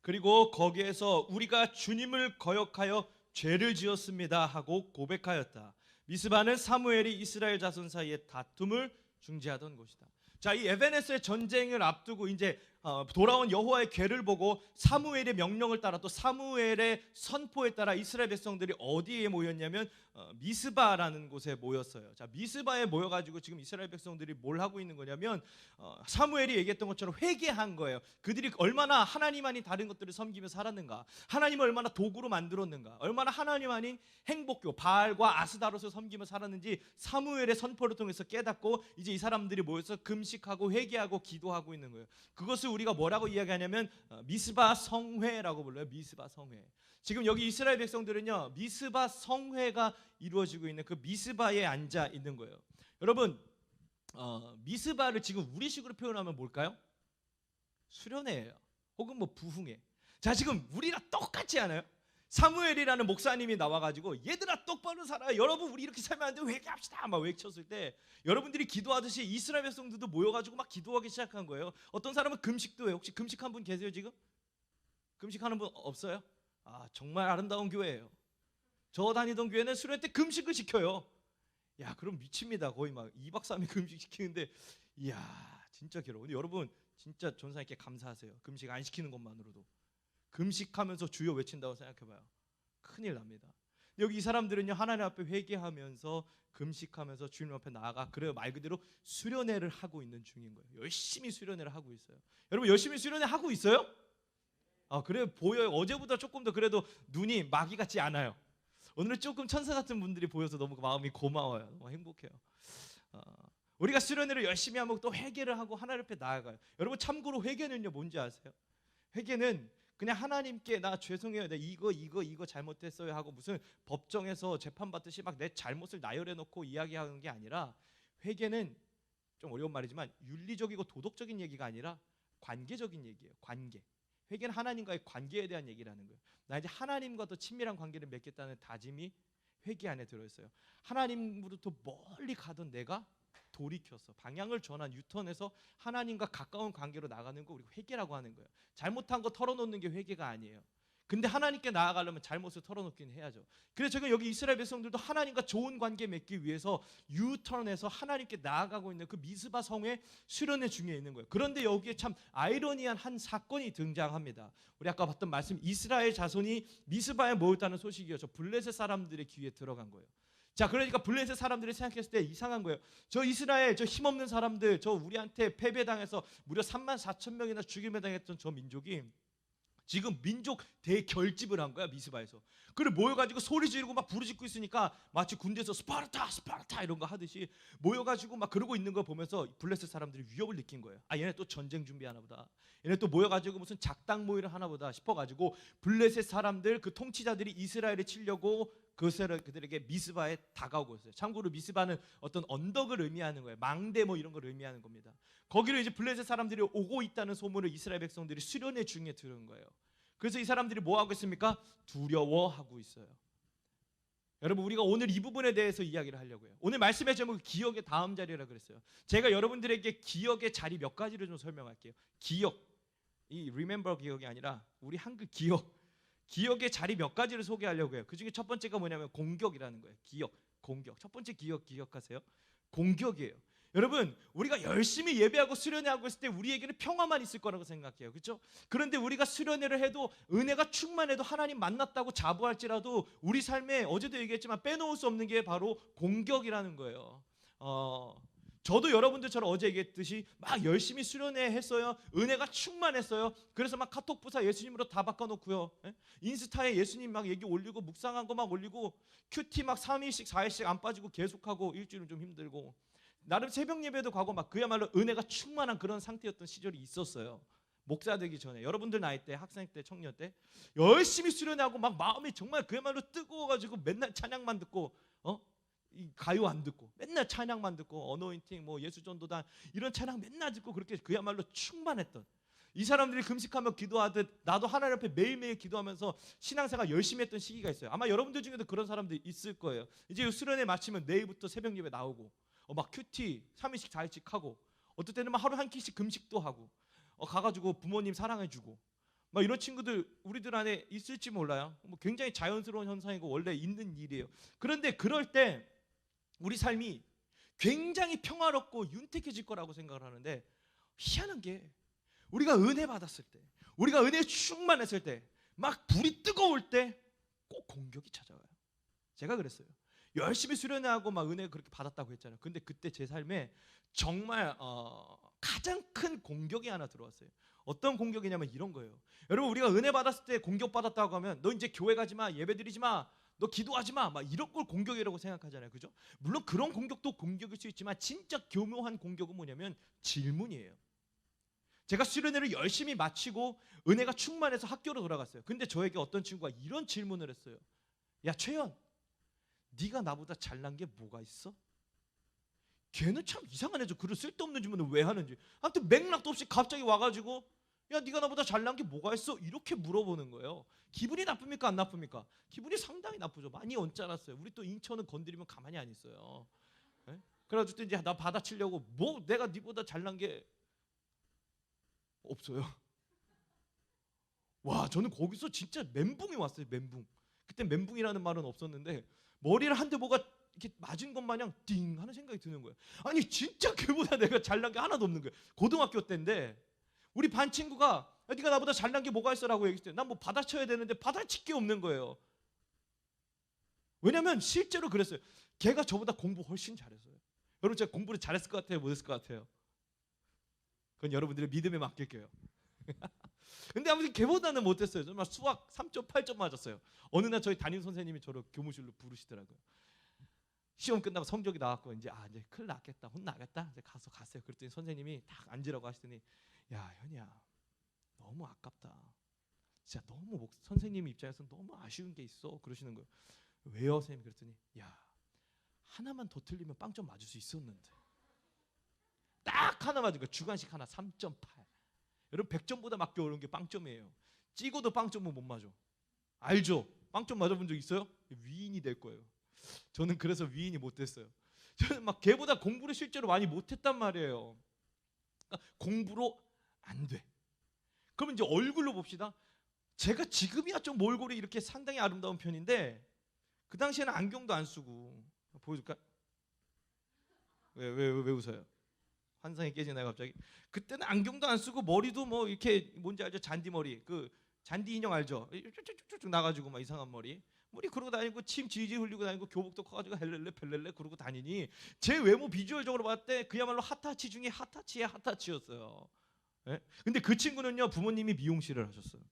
그리고 거기에서 우리가 주님을 거역하여 죄를 지었습니다 하고 고백하였다. 미스바는 사무엘이 이스라엘 자손 사이의 다툼을 중재하던 곳이다. 자, 이 에베네스의 전쟁을 앞두고 이제 돌아온 여호와의 궤를 보고 사무엘의 명령을 따라 또 사무엘의 선포에 따라 이스라엘 백성들이 어디에 모였냐면 미스바라는 곳에 모였어요. 자, 미스바에 모여가지고 지금 이스라엘 백성들이 뭘 하고 있는 거냐면 사무엘이 얘기했던 것처럼 회개한 거예요. 그들이 얼마나 하나님 아닌 다른 것들을 섬기며 살았는가, 하나님을 얼마나 도구로 만들었는가, 얼마나 하나님 아닌 행복교 바알과 아스다롯을 섬기며 살았는지 사무엘의 선포를 통해서 깨닫고 이제 이 사람들이 모여서 금식하고 회개하고 기도하고 있는 거예요. 그것을 우리가 뭐라고 이야기하냐면 미스바 성회라고 불러요. 미스바 성회. 지금 여기 이스라엘 백성들은요, 미스바 성회가 이루어지고 있는 그 미스바에 앉아 있는 거예요. 여러분, 미스바를 지금 우리식으로 표현하면 뭘까요? 수련회예요. 혹은 뭐 부흥회. 자, 지금 우리랑 똑같지 않아요? 사무엘이라는 목사님이 나와가지고 얘들아 똑바로 살아, 여러분 우리 이렇게 살면 안 돼, 회개합시다 막 외쳤을 때 여러분들이 기도하듯이 이스라엘 백성들도 모여가지고 막 기도하기 시작한 거예요. 어떤 사람은 금식도 해요. 혹시 금식한 분 계세요 지금? 금식하는 분 없어요? 아, 정말 아름다운 교회예요. 저 다니던 교회는 수련 때 금식을 시켜요. 야, 그럼 미칩니다. 거의 막 2박 3일 금식 시키는데, 이야 진짜 괴로워. 근데 여러분 진짜 전사님께 감사하세요. 금식 안 시키는 것만으로도. 금식하면서 주여 외친다고 생각해봐요. 큰일 납니다. 여기 이 사람들은요, 하나님 앞에 회개하면서 금식하면서 주님 앞에 나아가 그래요, 말 그대로 수련회를 하고 있는 중인 거예요. 열심히 수련회를 하고 있어요. 여러분 열심히 수련회 하고 있어요? 아, 그래요. 보여요. 어제보다 조금 더 그래도 눈이 마귀 같지 않아요. 오늘은 조금 천사 같은 분들이 보여서 너무 마음이 고마워요. 너무 행복해요. 우리가 수련회를 열심히 하면 또 회개를 하고 하나님 앞에 나아가요. 여러분 참고로 회개는요 뭔지 아세요? 회개는 그냥 하나님께 나 죄송해요, 내가 이거 잘못했어요 하고 무슨 법정에서 재판받듯이 막 내 잘못을 나열해 놓고 이야기하는 게 아니라, 회개는 좀 어려운 말이지만 윤리적이고 도덕적인 얘기가 아니라 관계적인 얘기예요. 관계. 회개는 하나님과의 관계에 대한 얘기라는 거예요. 나 이제 하나님과 더 친밀한 관계를 맺겠다는 다짐이 회개 안에 들어있어요. 하나님으로부터 멀리 가던 내가 돌이켜서 방향을 전환, 유턴해서 하나님과 가까운 관계로 나가는 거 우리가 회개라고 하는 거예요. 잘못한 거 털어놓는 게 회개가 아니에요. 근데 하나님께 나아가려면 잘못을 털어놓긴 해야죠. 그래서 제가 여기 이스라엘 백성들도 하나님과 좋은 관계 맺기 위해서 유턴해서 하나님께 나아가고 있는 그 미스바 성의 수련회 중에 있는 거예요. 그런데 여기에 참 아이러니한 한 사건이 등장합니다. 우리 아까 봤던 말씀, 이스라엘 자손이 미스바에 모였다는 소식이었죠. 블레셋 사람들의 귀에 들어간 거예요. 자, 그러니까 블레셋 사람들이 생각했을 때 이상한 거예요. 저 이스라엘, 저 힘없는 사람들, 저 우리한테 패배당해서 무려 34,000명이나 죽임을 당했던 저 민족이 지금 민족 대결집을 한 거야, 미스바에서. 그래 모여가지고 소리 지르고 막 부르짖고 있으니까 마치 군대에서 스파르타 스파르타 이런 거 하듯이 모여가지고 막 그러고 있는 거 보면서 블레셋 사람들이 위협을 느낀 거예요. 아, 얘네 또 전쟁 준비하나 보다, 얘네 또 모여가지고 무슨 작당 모의를 하나 보다 싶어가지고 블레셋 사람들 그 통치자들이 이스라엘에 치려고 그들에게 미스바에 다가오고 있어요. 참고로 미스바는 어떤 언덕을 의미하는 거예요. 망대 뭐 이런 걸 의미하는 겁니다. 거기로 이제 블레셋 사람들이 오고 있다는 소문을 이스라엘 백성들이 수련회 중에 들은 거예요. 그래서 이 사람들이 뭐 하고 있습니까? 두려워하고 있어요. 여러분, 우리가 오늘 이 부분에 대해서 이야기를 하려고 해요. 오늘 말씀의 제목은 기억의 다음 자리라 그랬어요. 제가 여러분들에게 기억의 자리 몇 가지를 좀 설명할게요. 기억, 이 remember 기억이 아니라 우리 한글 기억의 자리 몇 가지를 소개하려고 해요. 그 중에 첫 번째가 뭐냐면 공격이라는 거예요. 기억, 공격. 첫 번째 기억하세요. 공격이에요. 여러분, 우리가 열심히 예배하고 수련회하고 있을 때 우리에게는 평화만 있을 거라고 생각해요. 그렇죠? 그런데 우리가 수련회를 해도 은혜가 충만해도 하나님 만났다고 자부할지라도 우리 삶에 어제도 얘기했지만 빼놓을 수 없는 게 바로 공격이라는 거예요. 저도 여러분들처럼 어제 얘기했듯이 막 열심히 수련회 했어요. 은혜가 충만했어요. 그래서 막 카톡 부사 예수님으로 다 바꿔놓고요. 예? 인스타에 예수님 막 얘기 올리고 묵상한 거 막 올리고 큐티 막 3일씩 4일씩 안 빠지고 계속하고 일주일은 좀 힘들고 나름 새벽 예배도 가고 막 그야말로 은혜가 충만한 그런 상태였던 시절이 있었어요. 목사 되기 전에 여러분들 나이 때 학생 때 청년 때 열심히 수련하고 막 마음이 정말 그야말로 뜨거워가지고 맨날 찬양만 듣고 이 가요 안 듣고 맨날 찬양만 듣고 어노인팅 뭐 예수전도단 이런 찬양 맨날 듣고 그렇게 그야말로 충만했던 이 사람들이 금식하며 기도하듯 나도 하나님 앞에 매일매일 기도하면서 신앙생활 열심히 했던 시기가 있어요. 아마 여러분들 중에도 그런 사람들 있을 거예요. 이제 수련회 마치면 내일부터 새벽 예배 나오고 막 큐티 3일씩 4일씩 하고 어떨 때는 막 하루 한 끼씩 금식도 하고 가가지고 부모님 사랑해주고 막 이런 친구들 우리들 안에 있을지 몰라요. 뭐 굉장히 자연스러운 현상이고 원래 있는 일이에요. 그런데 그럴 때 우리 삶이 굉장히 평화롭고 윤택해질 거라고 생각을 하는데 희한한 게 우리가 은혜 받았을 때 우리가 은혜에 충만했을 때 막 불이 뜨거울 때 꼭 공격이 찾아와요. 제가 그랬어요. 열심히 수련하고 막 은혜 그렇게 받았다고 했잖아요. 근데 그때 제 삶에 정말 가장 큰 공격이 하나 들어왔어요. 어떤 공격이냐면 이런 거예요. 여러분 우리가 은혜 받았을 때 공격받았다고 하면 너 이제 교회 가지 마, 예배 드리지 마, 너 기도하지 마, 막 이런 걸 공격이라고 생각하잖아요. 그죠? 물론 그런 공격도 공격일 수 있지만 진짜 교묘한 공격은 뭐냐면 질문이에요. 제가 수련회를 열심히 마치고 은혜가 충만해서 학교로 돌아갔어요. 근데 저에게 어떤 친구가 이런 질문을 했어요. 야 최연, 네가 나보다 잘난 게 뭐가 있어? 걔는 참 이상한 애죠. 그런 쓸데없는 질문을 왜 하는지. 아무튼 맥락도 없이 갑자기 와가지고 야 네가 나보다 잘난 게 뭐가 있어? 이렇게 물어보는 거예요. 기분이 나쁩니까 안 나쁩니까? 기분이 상당히 나쁘죠. 많이 언짢았어요. 우리 또 인천은 건드리면 가만히 안 있어요. 네? 그래가지고 이제 나 받아치려고 뭐 내가 네보다 잘난 게 없어요. 와 저는 거기서 진짜 멘붕이 왔어요. 멘붕. 그때 멘붕이라는 말은 없었는데 머리를 한 대 뭐가 이렇게 맞은 것 마냥 띵 하는 생각이 드는 거예요. 아니 진짜 걔보다 내가 잘난 게 하나도 없는 거예요. 고등학교 때인데 우리 반 친구가 야, 네가 나보다 잘난 게 뭐가 있어라고 얘기했어요. 난 뭐 받아쳐야 되는데 받아칠 게 없는 거예요. 왜냐면 실제로 그랬어요. 걔가 저보다 공부 훨씬 잘했어요. 여러분 제가 공부를 잘했을 것 같아요? 못했을 것 같아요? 그건 여러분들의 믿음에 맡길게요. 근데 아무튼 걔보다는 못했어요. 정말 수학 3.8점 맞았어요. 어느 날 저희 담임 선생님이 저를 교무실로 부르시더라고요. 시험 끝나고 성적이 나왔고 이제 이제 큰일 났겠다, 혼나겠다. 이제 갔어요. 그랬더니 선생님이 딱 앉으라고 하시더니 야 현이야 너무 아깝다. 진짜 너무 선생님 입장에서 너무 아쉬운 게 있어. 그러시는 거예요. 왜요 선생님? 그랬더니 야 하나만 더 틀리면 빵점 맞을 수 있었는데 딱 하나 맞은 거 주관식 하나 3.8. 여러분 100점보다 맞기 어려운 게 빵점이에요. 찍어도 빵점은 못 맞아. 알죠? 빵점 맞아본 적 있어요? 위인이 될 거예요. 저는 그래서 위인이 못 됐어요. 저는 막 걔보다 공부를 실제로 많이 못했단 말이에요. 그러니까 공부로 안 돼. 그러면 이제 얼굴로 봅시다. 제가 지금이야 좀 몰골이 이렇게 상당히 아름다운 편인데 그 당시에는 안경도 안 쓰고 보여줄까? 왜 웃어요? 환상이 깨지나요 갑자기? 그때는 안경도 안 쓰고 머리도 뭐 이렇게 뭔지 알죠? 잔디 머리 그 잔디 인형 알죠? 쭉쭉쭉 나가지고 막 이상한 머리 그러고 다니고 침 질질 흘리고 다니고 교복도 커가지고 헬렐레 펠렐레 그러고 다니니 제 외모 비주얼적으로 봤을 때 그야말로 핫타치 중에 핫타치의 핫타치였어요. 예? 근데 그 친구는요 부모님이 미용실을 하셨어요.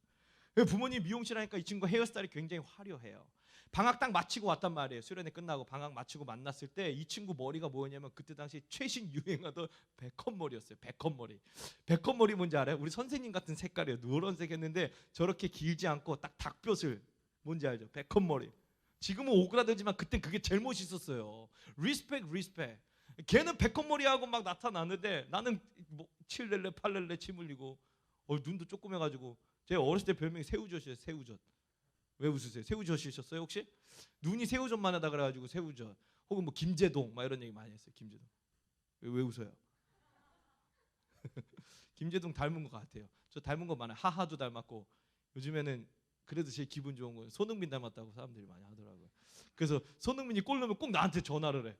부모님 미용실 하니까 이 친구 헤어스타일이 굉장히 화려해요. 방학 딱 마치고 왔단 말이에요. 수련회 끝나고 방학 마치고 만났을 때 이 친구 머리가 뭐였냐면 그때 당시 최신 유행하던 백컷 머리였어요. 백컷 머리. 백컷 머리 뭔지 알아요? 우리 선생님 같은 색깔이에요. 노란색 했는데 저렇게 길지 않고 딱 닭뼈슬 뭔지 알죠? 백컷 머리. 지금은 오그라들지만 그때 그게 제일 멋있었어요. 리스펙. 걔는 백컷 머리하고 막 나타나는데 나는 뭐 7렐레 8렐레 침 흘리고 눈도 조그매가지고 제 어렸을 때 별명이 새우젓이에요. 새우젓. 왜 웃으세요? 새우젓이셨어요 혹시? 눈이 새우젓만 하다 그래가지고 새우젓. 혹은 뭐 김제동 막 이런 얘기 많이 했어요. 김제동. 왜 웃어요? 김제동 닮은 것 같아요. 저 닮은 거 많아요. 하하도 닮았고 요즘에는 그래도 제일 기분 좋은 건 손흥민 닮았다고 사람들이 많이 하더라고요. 그래서 손흥민이 골 넣으면 꼭 나한테 전화를 해.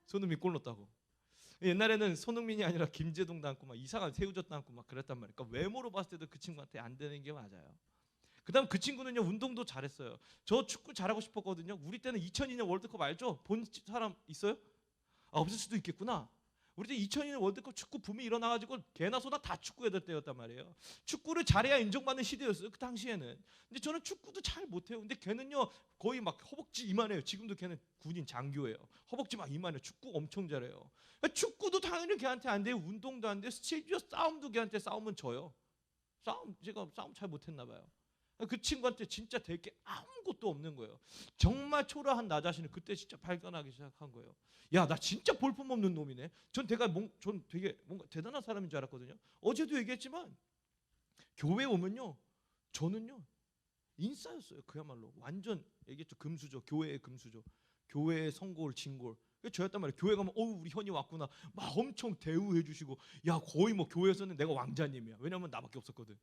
손흥민 골 넣었다고. 옛날에는 손흥민이 아니라 김제동 닮고 막 이상한 새우젓 닮고 막 그랬단 말이에요. 그러니까 외모로 봤을 때도 그 친구한테 안 되는 게 맞아요. 그다음 그 친구는요 운동도 잘했어요. 저 축구 잘하고 싶었거든요. 우리 때는 2002년 월드컵 알죠? 본 사람 있어요? 없을 수도 있겠구나. 우리 때 2002년 월드컵 축구 붐이 일어나가지고 개나 소나 다 축구해야 때였단 말이에요. 축구를 잘해야 인정받는 시대였어요. 그 당시에는. 근데 저는 축구도 잘 못해요. 근데 걔는요 거의 막 허벅지 이만해요. 지금도 걔는 군인 장교예요. 허벅지 막 이만해요. 축구 엄청 잘해요. 축구도 당연히 걔한테 안 돼요. 운동도 안 돼요. 심지어 싸움도 걔한테 싸우면 져요. 제가 싸움 잘 못했나 봐요. 그 친구한테 진짜 될 게 아무것도 없는 거예요. 정말 초라한 나 자신을 그때 진짜 발견하기 시작한 거예요. 야, 나 진짜 볼품없는 놈이네. 전 되게 뭔가 대단한 사람인 줄 알았거든요. 어제도 얘기했지만 교회 오면요, 저는요 인싸였어요. 그야말로 완전 얘기했죠. 금수저, 교회의 금수저, 교회의 성골, 진골. 저였단 말이에요. 교회 가면 우리 현이 왔구나. 막 엄청 대우해 주시고, 야 거의 뭐 교회에서는 내가 왕자님이야. 왜냐면 나밖에 없었거든.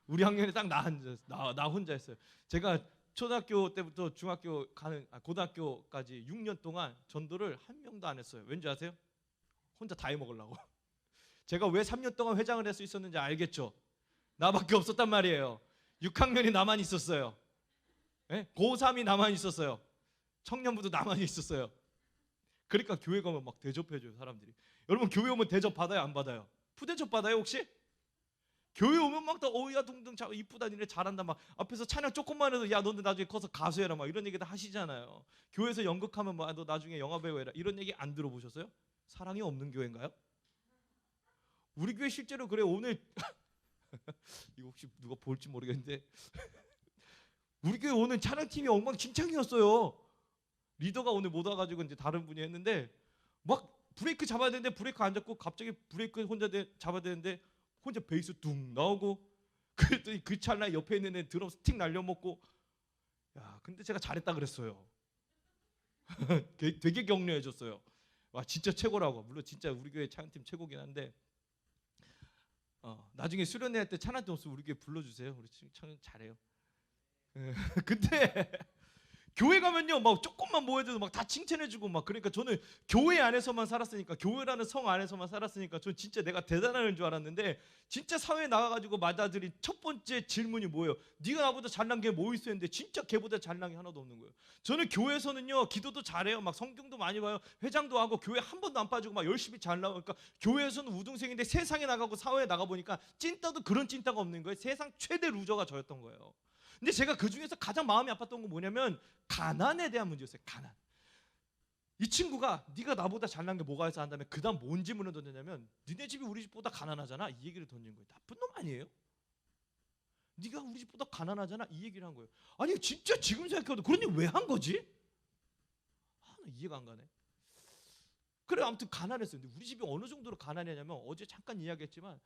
우리 학년에 딱 나 혼자였어요. 제가 초등학교 때부터 고등학교까지 6년 동안 전도를 한 명도 안 했어요. 왠지 아세요? 혼자 다 해먹으려고. 제가 왜 3년 동안 회장을 할 수 있었는지 알겠죠? 나밖에 없었단 말이에요. 6학년이 나만 있었어요. 고3이 나만 있었어요. 청년부도 나만 있었어요. 그러니까 교회 가면 막 대접해줘요, 사람들이. 여러분 교회 오면 대접 받아요, 안 받아요? 푸대접 받아요 혹시? 교회 오면 막 다 어이야둥둥 이쁘다, 니네 잘한다, 막 앞에서 찬양 조금만 해도 야 너는 나중에 커서 가수해라, 막 이런 얘기 다 하시잖아요. 교회에서 연극하면 뭐 너 나중에 영화배우 해라, 이런 얘기 안 들어보셨어요? 사랑이 없는 교회인가요? 우리 교회 실제로 그래. 오늘 이거 혹시 누가 볼지 모르겠는데 우리 교회 오늘 찬양팀이 엉망진창이었어요. 리더가 오늘 못 와가지고 이제 다른 분이 했는데 막 브레이크 잡아야 되는데 브레이크 안 잡고 갑자기 브레이크 혼자 잡아야 되는데 혼자 베이스 둥 나오고, 그랬더니 그 찰나에 옆에 있는 애 드럼 스틱 날려먹고. 야 근데 제가 잘했다 그랬어요. 되게 격려해줬어요. 와 진짜 최고라고. 물론 진짜 우리 교회 찬양팀 최고긴 한데 나중에 수련회 할 때 찬양팀 없으면 우리 교회 불러주세요. 우리 찬양 잘해요. 근데 교회 가면요 막 조금만 모여도 막 다 칭찬해주고 막. 그러니까 저는 교회 안에서만 살았으니까, 교회라는 성 안에서만 살았으니까 저는 진짜 내가 대단한 줄 알았는데, 진짜 사회에 나가가지고 맞아들인 첫 번째 질문이 뭐예요? 네가 나보다 잘난 게 뭐 있어 했는데 진짜 걔보다 잘난 게 하나도 없는 거예요. 저는 교회에서는요 기도도 잘해요, 막 성경도 많이 봐요, 회장도 하고 교회 한 번도 안 빠지고 막 열심히 잘 나오니까 교회에서는 우등생인데 세상에 나가고 사회에 나가 보니까 찐따도 그런 찐따가 없는 거예요. 세상 최대 루저가 저였던 거예요. 근데 제가 그 중에서 가장 마음이 아팠던 건 뭐냐면 가난에 대한 문제였어요. 가난. 이 친구가 네가 나보다 잘난 게 뭐가 있어 한 다음에 그 다음 뭔 질문을 던졌냐면 니네 집이 우리 집보다 가난하잖아, 이 얘기를 던진 거예요. 나쁜 놈 아니에요? 네가 우리 집보다 가난하잖아, 이 얘기를 한 거예요. 아니 진짜 지금 생각해도 그런 얘기 왜 한 거지? 나 이해가 안 가네. 그래 아무튼 가난했어요. 근데 우리 집이 어느 정도로 가난했냐면 어제 잠깐 이야기했지만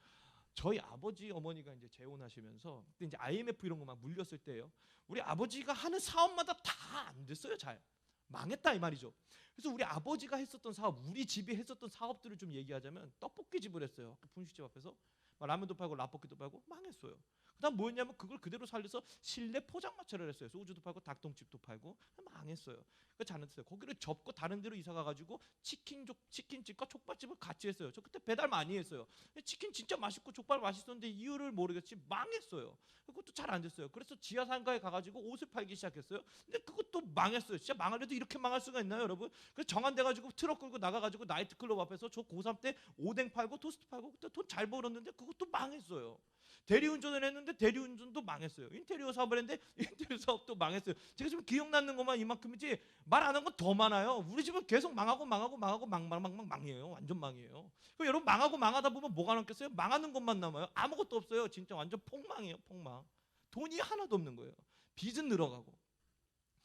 저희 아버지 어머니가 이제 재혼하시면서 그때 이제 IMF 이런 거 막 물렸을 때예요. 우리 아버지가 하는 사업마다 다 안 됐어요. 잘 망했다 이 말이죠. 그래서 우리 아버지가 했었던 사업, 우리 집이 했었던 사업들을 좀 얘기하자면 떡볶이 집을 했어요. 그 분식집 앞에서 라면도 팔고 라볶이도 팔고 망했어요. 그다음 뭐였냐면 그걸 그대로 살려서 실내 포장마차를 했어요. 소주도 팔고 닭똥집도 팔고 망했어요. 그 잘했어요. 거기를 접고 다른 데로 이사 가가지고 치킨집과 족발집을 같이 했어요. 저 그때 배달 많이 했어요. 치킨 진짜 맛있고 족발 맛있었는데 이유를 모르겠지 망했어요. 그것도 잘 안 됐어요. 그래서 지하 상가에 가가지고 옷을 팔기 시작했어요. 근데 그것도 망했어요. 진짜 망하려도 이렇게 망할 수가 있나요, 여러분? 그래서 정한돼가지고 트럭 끌고 나가가지고 나이트클럽 앞에서 저 고3 때 오뎅 팔고 토스트 팔고 그때 돈 잘 벌었는데 그것도 망했어요. 대리운전을 했는데 대리운전도 망했어요. 인테리어 사업을 했는데 인테리어 사업도 망했어요. 제가 지금 기억나는 것만 이만큼이지 말 안 한 건 더 많아요. 우리 집은 계속 망하고 망해요. 완전 망해요. 그럼 여러분 망하고 망하다 보면 뭐가 남겠어요? 망하는 것만 남아요. 아무것도 없어요. 진짜 완전 폭망이에요. 폭망. 돈이 하나도 없는 거예요. 빚은 늘어가고.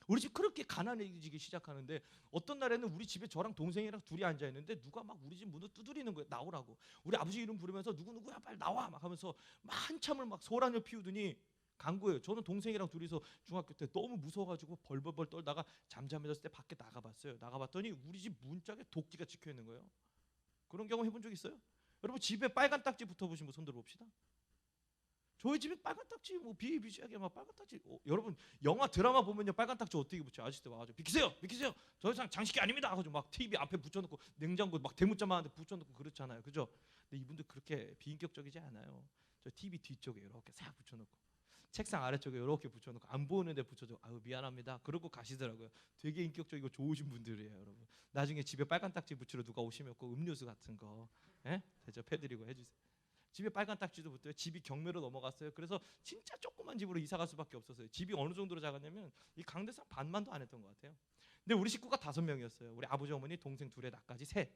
우리 집 그렇게 가난해지기 시작하는데 어떤 날에는 우리 집에 저랑 동생이랑 둘이 앉아 있는데 누가 막 우리 집 문을 두드리는 거예요. 나오라고. 우리 아버지 이름 부르면서 누구누구야 빨리 나와 막 하면서 막 한참을 막 소란을 피우더니 간 거예요. 저는 동생이랑 둘이서 중학교 때 너무 무서워가지고 벌벌벌 떨다가 잠잠해졌을 때 밖에 나가봤어요. 나가봤더니 우리 집 문짝에 도끼가 찍혀 있는 거예요. 그런 경험 해본 적 있어요? 여러분 집에 빨간 딱지 붙어보신 분 손 들어봅시다. 저희 집에 빨간 딱지 뭐 비비지하게 막 빨간 딱지. 여러분 영화 드라마 보면요 빨간 딱지 어떻게 붙여? 아저씨들 와가지고 비키세요. 저 이상 장식이 아닙니다 하고 막 TV 앞에 붙여놓고 냉장고 막 대문짝만한데 붙여놓고 그렇잖아요, 그죠? 근데 이분들 그렇게 비인격적이지 않아요. 저 TV 뒤쪽에 이렇게 싹 붙여놓고 책상 아래쪽에 이렇게 붙여놓고 안 보이는데 붙여줘. 아유 미안합니다. 그러고 가시더라고요. 되게 인격적이고 좋으신 분들이에요, 여러분. 나중에 집에 빨간 딱지 붙이러 누가 오시면 꼭 음료수 같은 거 대접해드리고 해주세요. 집에 빨간 딱지도 붙어요. 집이 경매로 넘어갔어요. 그래서 진짜 조그만 집으로 이사 갈 수밖에 없었어요. 집이 어느 정도로 작았냐면 이 강대상 반만도 안 했던 것 같아요. 근데 우리 식구가 5명이었어요. 우리 아버지, 어머니, 동생 둘에 나까지 셋.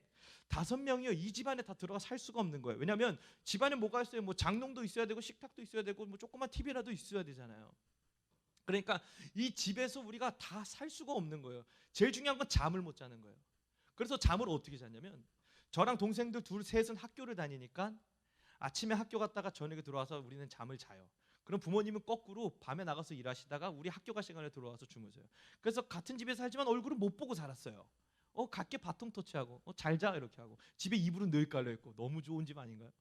5명이요. 이 집안에 다 들어가 살 수가 없는 거예요. 왜냐하면 집안에 뭐가 있어요? 뭐 장롱도 있어야 되고 식탁도 있어야 되고 뭐 조그만 TV라도 있어야 되잖아요. 그러니까 이 집에서 우리가 다 살 수가 없는 거예요. 제일 중요한 건 잠을 못 자는 거예요. 그래서 잠을 어떻게 잤냐면 저랑 동생들 둘 셋은 학교를 다니니까 아침에 학교 갔다가 저녁에 들어와서 우리는 잠을 자요. 그럼 부모님은 거꾸로 밤에 나가서 일하시다가 우리 학교 갈 시간에 들어와서 주무세요. 그래서 같은 집에 살지만 얼굴을 못 보고 살았어요. 각게 바통 터치하고 잘 자 이렇게 하고 집에 이불은 늘 깔려 있고 너무 좋은 집 아닌가요?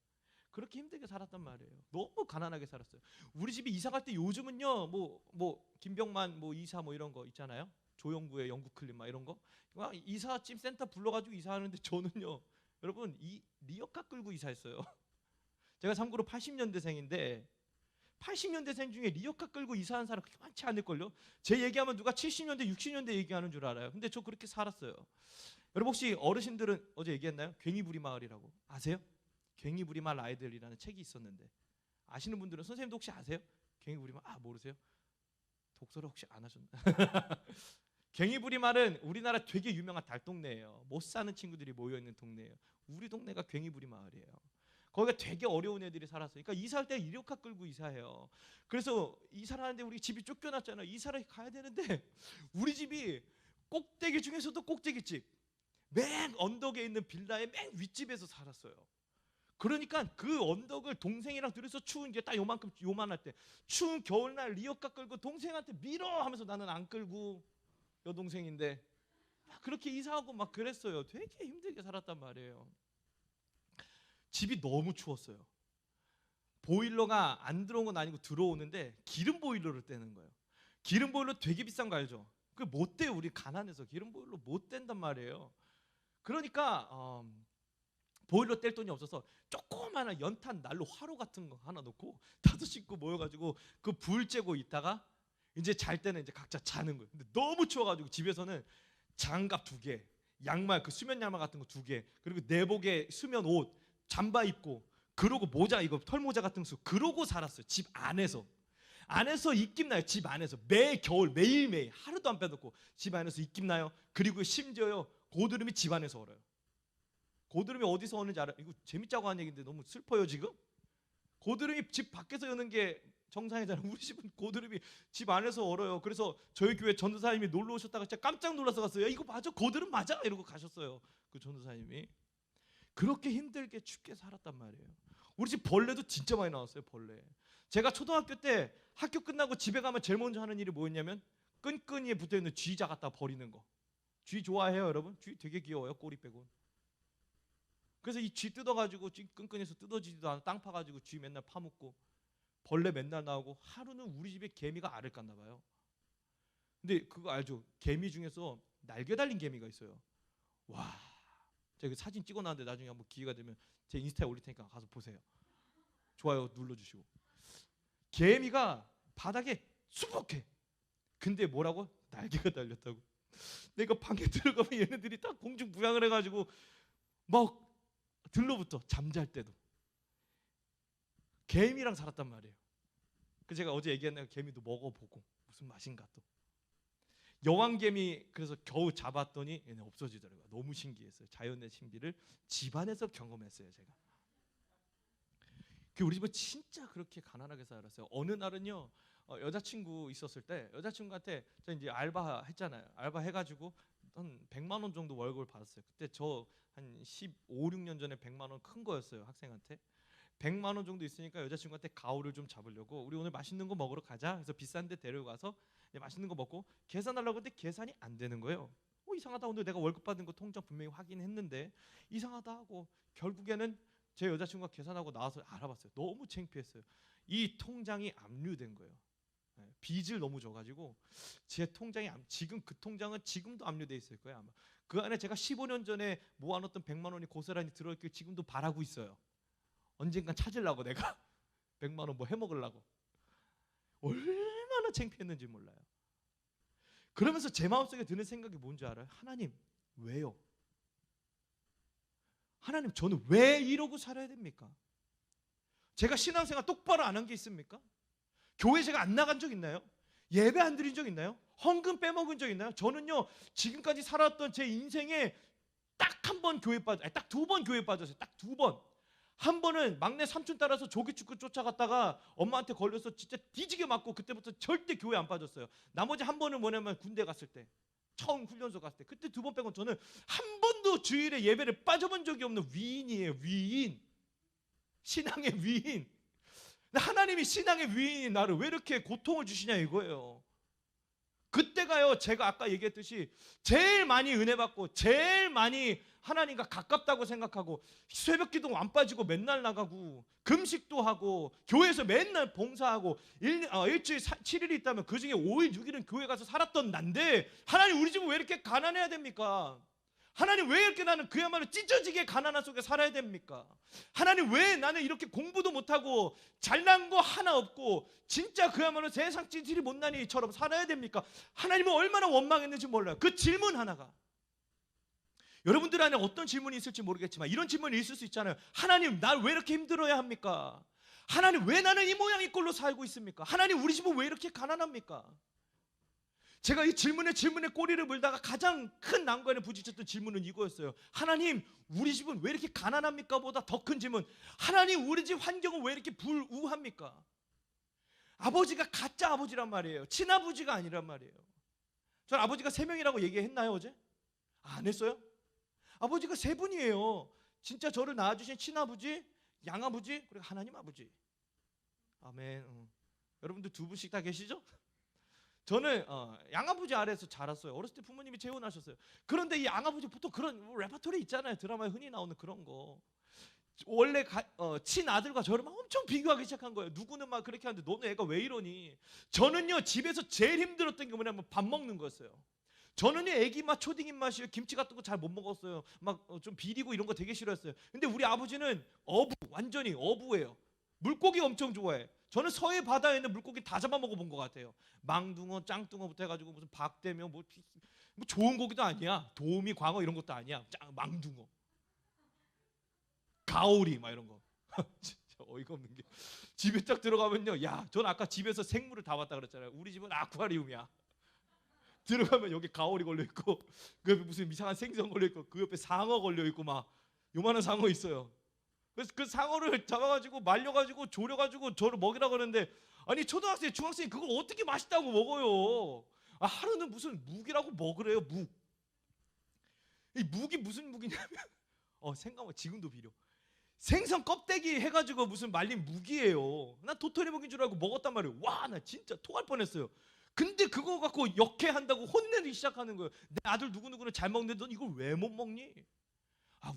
그렇게 힘들게 살았단 말이에요. 너무 가난하게 살았어요. 우리 집이 이사 갈 때 요즘은요 뭐 김병만 뭐 이사 뭐 이런 거 있잖아요. 조영구의 영국 클리마 이런 거 이사짐 센터 불러가지고 이사하는데 저는요 여러분 이 리어카 끌고 이사했어요. 제가 참고로 80년대생인데 80년대생 중에 리어카 끌고 이사한 사람 그렇게 많지 않을걸요. 제 얘기하면 누가 70년대 60년대 얘기하는 줄 알아요. 근데 저 그렇게 살았어요. 여러분 혹시 어르신들은 어제 얘기했나요? 괭이부리 마을이라고 아세요? 괭이부리 마을 아이들이라는 책이 있었는데 아시는 분들은 선생님도 혹시 아세요? 괭이부리 마을 모르세요? 독서를 혹시 안 하셨나? 괭이부리 마을은 우리나라 되게 유명한 달동네예요. 못 사는 친구들이 모여 있는 동네예요. 우리 동네가 괭이부리 마을이에요. 거기가 되게 어려운 애들이 살았어요. 그러니까 이사할 때 리어카 끌고 이사해요. 그래서 이사를 하는데 우리 집이 쫓겨났잖아요. 이사를 가야 되는데 우리 집이 꼭대기 중에서도 꼭대기집 맨 언덕에 있는 빌라의 맨 윗집에서 살았어요. 그러니까 그 언덕을 동생이랑 둘이서 추운 게 딱 요만할 때 추운 겨울날 리어카 끌고 동생한테 밀어 하면서 나는 안 끌고 여동생인데 막 그렇게 이사하고 막 그랬어요. 되게 힘들게 살았단 말이에요. 집이 너무 추웠어요. 보일러가 안 들어온 건 아니고 들어오는데 기름 보일러를 떼는 거예요. 기름 보일러 되게 비싼 거 알죠? 그 못 떼요. 우리 가난해서 기름 보일러 못 뗀단 말이에요. 그러니까 보일러 뗄 돈이 없어서 조그마한 연탄 난로 화로 같은 거 하나 놓고 5식구 모여가지고 그 불 쬐고 있다가 이제 잘 때는 이제 각자 자는 거예요. 근데 너무 추워가지고 집에서는 장갑 2개, 양말 그 수면 양말 같은 거 2개, 그리고 내복에 수면 옷 잠바 입고 그러고 모자 이거 털모자 같은 거 그러고 살았어요. 집 안에서 입김 나요. 집 안에서 매 겨울 매일매일 하루도 안 빼놓고 집 안에서 입김 나요. 그리고 심지어요 고드름이 집 안에서 얼어요. 고드름이 어디서 오는지 알아요? 이거 재밌자고 하는 얘기인데 너무 슬퍼요 지금. 고드름이 집 밖에서 여는 게 정상이잖아요. 우리 집은 고드름이 집 안에서 얼어요. 그래서 저희 교회 전도사님이 놀러 오셨다가 진짜 깜짝 놀라서 갔어요. 야, 이거 맞아? 고드름 맞아? 이러고 가셨어요. 그 전도사님이. 그렇게 힘들게 춥게 살았단 말이에요. 우리 집 벌레도 진짜 많이 나왔어요. 벌레. 제가 초등학교 때 학교 끝나고 집에 가면 제일 먼저 하는 일이 뭐였냐면 끈끈이에 붙어있는 쥐 잡았다 버리는 거. 쥐 좋아해요 여러분? 쥐 되게 귀여워요. 꼬리 빼고. 그래서 이 쥐 뜯어가지고 쥐 끈끈해서 뜯어지지도 않아 땅 파가지고 쥐 맨날 파묻고 벌레 맨날 나오고 하루는 우리 집에 개미가 알을 깠나 봐요. 근데 그거 알죠? 개미 중에서 날개 달린 개미가 있어요. 와, 제가 사진 찍어놨는데 나중에 한번 기회가 되면 제 인스타에 올릴 테니까 가서 보세요. 좋아요 눌러주시고. 개미가 바닥에 수북해. 근데 뭐라고? 날개가 달렸다고. 내가 방에 들어가면 얘네들이 다 공중부양을 해가지고 막 들러붙어. 잠잘 때도 개미랑 살았단 말이에요. 그 제가 어제 얘기했나요? 개미도 먹어보고 무슨 맛인가 또. 여왕개미 그래서 겨우 잡았더니 얘네 없어지더라고요. 너무 신기했어요. 자연의 신비를 집안에서 경험했어요 제가. 우리 집은 진짜 그렇게 가난하게 살았어요. 어느 날은요 여자친구 있었을 때 여자친구한테 저 이제 알바 했잖아요. 알바 해가지고 한 100만 원 정도 월급을 받았어요. 그때 저 한 15, 16년 전에 100만 원 큰 거였어요. 학생한테 100만 원 정도 있으니까 여자친구한테 가오를 좀 잡으려고 우리 오늘 맛있는 거 먹으러 가자. 그래서 비싼 데 데려가서 맛있는 거 먹고 계산하려고 했는데 계산이 안 되는 거예요. 이상하다. 오늘 내가 월급 받은 거 통장 분명히 확인했는데 이상하다 하고 결국에는 제 여자친구가 계산하고 나와서 알아봤어요. 너무 창피했어요. 이 통장이 압류된 거예요. 빚을 너무 져가지고 제 통장이 지금 그 통장은 지금도 압류돼 있을 거예요 아마. 그 안에 제가 15년 전에 모아놓던 100만 원이 고스란히 들어있길 지금도 바라고 있어요. 언젠간 찾으려고 내가 100만 원 뭐 해먹으려고. 얼마나 창피했는지 몰라요. 그러면서 제 마음속에 드는 생각이 뭔지 알아요? 하나님 왜요? 하나님 저는 왜 이러고 살아야 됩니까? 제가 신앙생활 똑바로 안 한 게 있습니까? 교회 제가 안 나간 적 있나요? 예배 안 드린 적 있나요? 헌금 빼먹은 적 있나요? 저는요 지금까지 살았던 제 인생에 딱 한 번 교회 딱 2번 교회 빠졌어요. 딱 2번. 한 번은 막내 삼촌 따라서 조기축구 쫓아갔다가 엄마한테 걸려서 진짜 뒤지게 맞고 그때부터 절대 교회 안 빠졌어요. 나머지 한 번은 뭐냐면 군대 갔을 때 처음 훈련소 갔을 때 그때 2번 빼고 저는 한 번도 주일에 예배를 빠져본 적이 없는 위인이에요. 위인. 신앙의 위인. 하나님이 신앙의 위인이 나를 왜 이렇게 고통을 주시냐 이거예요. 그때가요 제가 아까 얘기했듯이 제일 많이 은혜 받고 제일 많이 하나님과 가깝다고 생각하고 새벽기도 안 빠지고 맨날 나가고 금식도 하고 교회에서 맨날 봉사하고 일주일 7일이 있다면 그중에 5일 6일은 교회 가서 살았던 난데 하나님 우리 집은 왜 이렇게 가난해야 됩니까? 하나님 왜 이렇게 나는 그야말로 찢어지게 가난한 속에 살아야 됩니까? 하나님 왜 나는 이렇게 공부도 못하고 잘난 거 하나 없고 진짜 그야말로 세상 찌질이 못난이처럼 살아야 됩니까? 하나님은 얼마나 원망했는지 몰라요. 그 질문 하나가 여러분들 안에 어떤 질문이 있을지 모르겠지만 이런 질문이 있을 수 있잖아요. 하나님 날 왜 이렇게 힘들어야 합니까? 하나님 왜 나는 이 모양 이 꼴로 살고 있습니까? 하나님 우리 집은 왜 이렇게 가난합니까? 제가 이 질문에 꼬리를 물다가 가장 큰 난관에 부딪혔던 질문은 이거였어요. 하나님 우리 집은 왜 이렇게 가난합니까? 보다 더 큰 질문, 하나님 우리 집 환경은 왜 이렇게 불우합니까? 아버지가 가짜 아버지란 말이에요. 친아버지가 아니란 말이에요. 전 아버지가 3명이라고 얘기했나요 어제? 안 했어요? 아버지가 3분이에요. 진짜 저를 낳아주신 친아버지, 양아버지, 그리고 하나님 아버지. 아멘. 여러분들 2분씩 다 계시죠? 저는 양아버지 아래에서 자랐어요. 어렸을 때 부모님이 재혼하셨어요. 그런데 이 양아버지 보통 그런 레퍼토리 있잖아요. 드라마에 흔히 나오는 그런 거. 원래 친아들과 저를 막 엄청 비교하기 시작한 거예요. 누구는 막 그렇게 하는데 너는 애가 왜 이러니? 저는요 집에서 제일 힘들었던 게 뭐냐면 밥 먹는 거였어요. 저는 애기 맛, 초딩 입맛이요. 김치 같은 거 잘 못 먹었어요. 막 좀 비리고 이런 거 되게 싫어했어요. 근데 우리 아버지는 완전히 어부예요. 물고기 엄청 좋아해. 저는 서해 바다에 있는 물고기 다 잡아 먹어본 것 같아요. 망둥어, 짱뚱어부터 해가지고 무슨 박대며 뭐 좋은 고기도 아니야. 도미, 광어 이런 것도 아니야. 망둥어, 가오리 막 이런 거. 진짜 어이가 없는 게 집에 딱 들어가면요. 야, 저는 아까 집에서 생물을 다 봤다 그랬잖아요. 우리 집은 아쿠아리움이야. 들어가면 여기 가오리 걸려 있고 그 옆에 무슨 이상한 생선 걸려 있고 그 옆에 상어 걸려 있고 막 요만한 상어 있어요. 그래서 그 상어를 잡아가지고 말려가지고 조려가지고 저를 먹이라 그러는데 아니 초등학생, 중학생이 그걸 어떻게 맛있다고 먹어요? 하루는 무슨 묵이라고 먹으래요. 묵. 이 묵이 무슨 묵이냐면 생각만 지금도 비려. 생선 껍데기 해가지고 무슨 말린 묵이에요. 난 도토리 묵인 줄 알고 먹었단 말이에요. 와, 나 진짜 토할 뻔했어요. 근데 그거 갖고 역해한다고 혼내기 시작하는 거예요. 내 아들 누구누구는 잘 먹는데 넌 이걸 왜 못 먹니?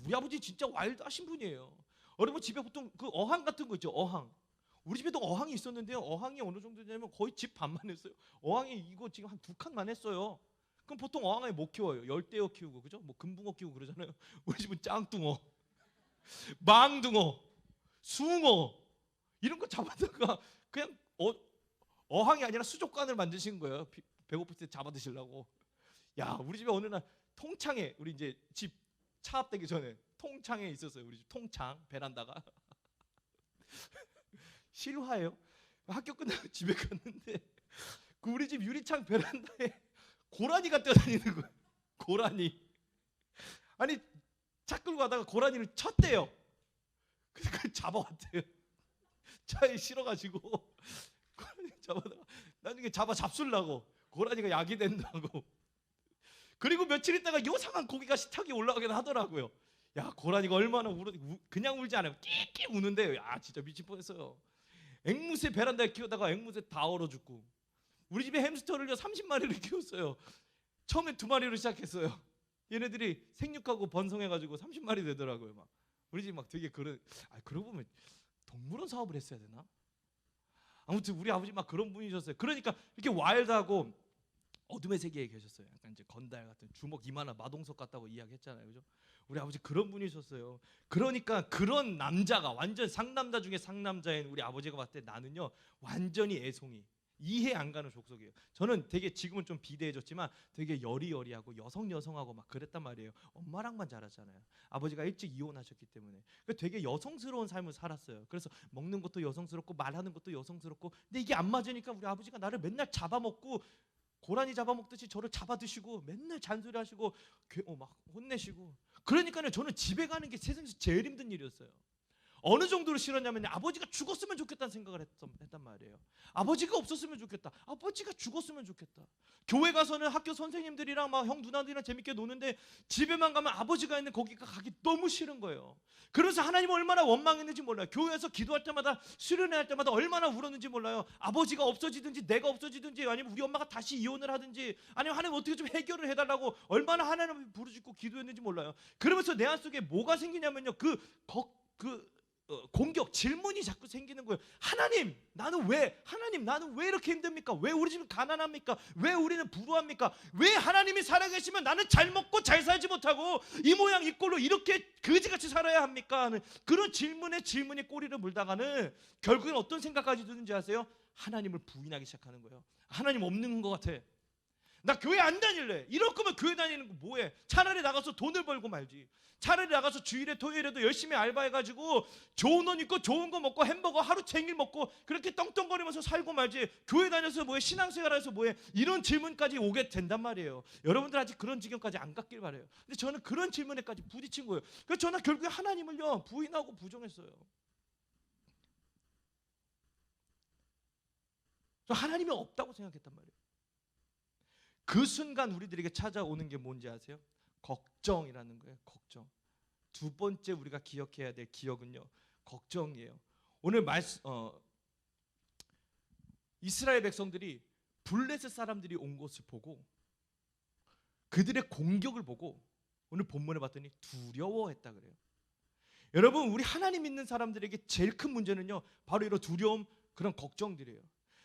우리 아버지 진짜 와일드하신 분이에요. 여러분 집에 보통 그 어항 같은 거 있죠. 어항. 우리 집에도 어항이 있었는데요. 어항이 어느 정도 되냐면 거의 집 반만 했어요. 어항이 이거 지금 한 2칸만 했어요. 그럼 보통 어항에 못 키워요. 열대어 키우고 그죠? 뭐 금붕어 키우고 그러잖아요. 우리 집은 짱뚱어, 망둥어, 숭어 이런 거 잡아다가 그냥 어항이 아니라 수족관을 만드신 거예요. 배고플 때 잡아 드시려고. 야, 우리 집에 어느 날 통창에 우리 이제 집 차압되기 전에 통창에 있었어요. 우리 집 통창 베란다가 실화예요. 학교 끝나고 집에 갔는데 그 우리 집 유리창 베란다에 고라니가 뛰어다니는 거예요. 고라니. 아니 차 끌고 가다가 고라니를 쳤대요. 그래서 그걸 잡아왔대요. 차에 실어가지고 고라니 잡아다가 나중에 잡술라고 고라니가 약이 된다고. 그리고 며칠 있다가 요상한 고기가 식탁에 올라가긴 하더라고요. 야, 고라니가 얼마나 그냥 울지 않아요. 끼끼 우는데 야 진짜 미칠 뻔했어요. 앵무새 베란다에 키우다가 앵무새 다 얼어 죽고. 우리 집에 햄스터를요 30마리를 키웠어요. 처음에 2마리로 시작했어요. 얘네들이 생육하고 번성해가지고 30마리 되더라고요. 막 우리 집 막 되게 그러고 보면 동물원 사업을 했어야 되나? 아무튼 우리 아버지 막 그런 분이셨어요. 그러니까 이렇게 와일드하고 어둠의 세계에 계셨어요. 약간 이제 건달 같은 주먹 이만한 마동석 같다고 이야기했잖아요, 그죠? 우리 아버지 그런 분이셨어요. 그러니까 그런 남자가 완전 상남자 중에 상남자인 우리 아버지가 봤을 때 나는요 완전히 애송이. 이해 안 가는 족속이에요. 저는 되게 지금은 좀 비대해졌지만 되게 여리여리하고 여성하고 막 그랬단 말이에요. 엄마랑만 자랐잖아요. 아버지가 일찍 이혼하셨기 때문에 되게 여성스러운 삶을 살았어요. 그래서 먹는 것도 여성스럽고 말하는 것도 여성스럽고, 근데 이게 안 맞으니까 우리 아버지가 나를 맨날 잡아먹고 고라니 잡아먹듯이 저를 잡아드시고 맨날 잔소리하시고 막 혼내시고. 그러니까요, 저는 집에 가는 게 세상에서 제일 힘든 일이었어요. 어느 정도로 싫었냐면 아버지가 죽었으면 좋겠다는 생각을 했단 말이에요. 아버지가 없었으면 좋겠다. 아버지가 죽었으면 좋겠다. 교회 가서는 학교 선생님들이랑 막 형 누나들이랑 재밌게 노는데 집에만 가면 아버지가 있는 거기가 가기 너무 싫은 거예요. 그래서 하나님 얼마나 원망했는지 몰라요. 교회에서 기도할 때마다, 수련회 할 때마다 얼마나 울었는지 몰라요. 아버지가 없어지든지 내가 없어지든지 아니면 우리 엄마가 다시 이혼을 하든지 아니면 하나님 어떻게 좀 해결을 해달라고 얼마나 하나님을 부르짖고 기도했는지 몰라요. 그러면서 내 안 속에 뭐가 생기냐면요, 공격, 질문이 자꾸 생기는 거예요. 하나님, 나는 왜 이렇게 힘듭니까? 왜 우리 집은 가난합니까? 왜 우리는 불우합니까? 왜 하나님이 살아계시면 나는 잘 먹고 잘 살지 못하고 이 모양 이 꼴로 이렇게 거지같이 살아야 합니까? 하는 그런 질문에 꼬리를 물다가는 결국엔 어떤 생각까지 드는지 아세요? 하나님을 부인하기 시작하는 거예요. 하나님 없는 것 같아. 나 교회 안 다닐래. 이럴 거면 교회 다니는 거 뭐해? 차라리 나가서 돈을 벌고 말지. 차라리 나가서 주일에 토요일에도 열심히 알바해가지고 좋은 옷 입고 좋은 거 먹고 햄버거 하루 종일 먹고 그렇게 떵떵거리면서 살고 말지. 교회 다녀서 뭐해? 신앙생활해서 뭐해? 이런 질문까지 오게 된단 말이에요. 여러분들 아직 그런 지경까지 안 갔길 바래요. 근데 저는 그런 질문에까지 부딪힌 거예요. 그래서 저는 결국에 하나님을요 부인하고 부정했어요. 저 하나님이 없다고 생각했단 말이에요. 그 순간 우리들에게 찾아오는 게 뭔지 아세요? 걱정이라는 거예요. 걱정. 두 번째 우리가 기억해야 될 기억은요, 걱정이에요. 오늘 이스라엘 백성들이 블레셋 사람들이 온 것을 보고 그들의 공격을 보고 오늘 본문에 봤더니 두려워했다 그래요. 여러분, 우리 하나님 믿는 사람들에게 제일 큰 문제는요 바로 이런 두려움, 그런 걱정들이에요.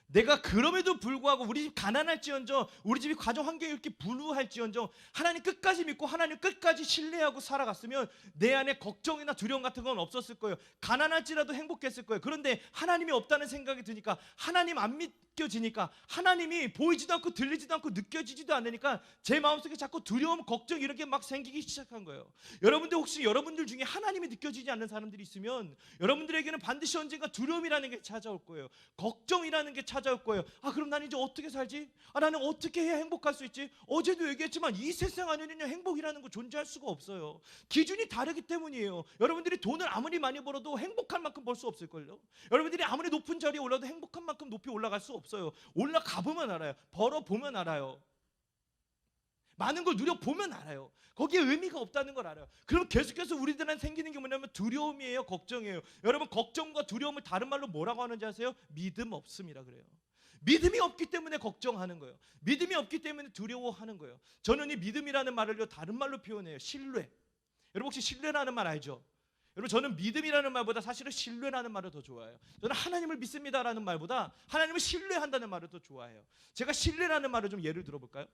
내가 그럼에도 불구하고 우리 집 가난할지언정, 우리 집이 가정 환경이 이렇게 불우할지언정 하나님 끝까지 믿고 하나님 끝까지 신뢰하고 살아갔으면 내 안에 걱정이나 두려움 같은 건 없었을 거예요. 가난할지라도 행복했을 거예요. 그런데 하나님이 없다는 생각이 드니까, 하나님 안 믿겨지니까, 하나님이 보이지도 않고 들리지도 않고 느껴지지도 않으니까 제 마음속에 자꾸 두려움, 걱정 이런 게 막 생기기 시작한 거예요. 여러분들 혹시 여러분들 중에 하나님이 느껴지지 않는 사람들이 있으면 여러분들에게는 반드시 언젠가 두려움이라는 게 찾아올 거예요. 걱정이라는 게 찾아올 거예요. 그럼 나는 이제 어떻게 살지? 나는 어떻게 해야 행복할 수 있지? 어제도 얘기했지만 이 세상 안에는요 행복이라는 거 존재할 수가 없어요. 기준이 다르기 때문이에요. 여러분들이 돈을 아무리 많이 벌어도 행복할 만큼 벌 수 없을걸요. 여러분들이 아무리 높은 자리에 올라도 행복한 만큼 높이 올라갈 수 없어요. 올라가 보면 알아요. 벌어보면 알아요. 많은 걸 누려보면 알아요. 거기에 의미가 없다는 걸 알아요. 그럼 계속해서 우리들한테 생기는 게 뭐냐면 두려움이에요, 걱정이에요. 여러분, 걱정과 두려움을 다른 말로 뭐라고 하는지 아세요? 믿음 없음이라 그래요. 믿음이 없기 때문에 걱정하는 거예요. 믿음이 없기 때문에 두려워하는 거예요. 저는 이 믿음이라는 말을요 다른 말로 표현해요. 신뢰. 여러분 혹시 신뢰라는 말 알죠? 여러분, 저는 믿음이라는 말보다 사실은 신뢰라는 말을 더 좋아해요. 저는 하나님을 믿습니다라는 말보다 하나님을 신뢰한다는 말을 더 좋아해요. 제가 신뢰라는 말을 좀 예를 들어볼까요?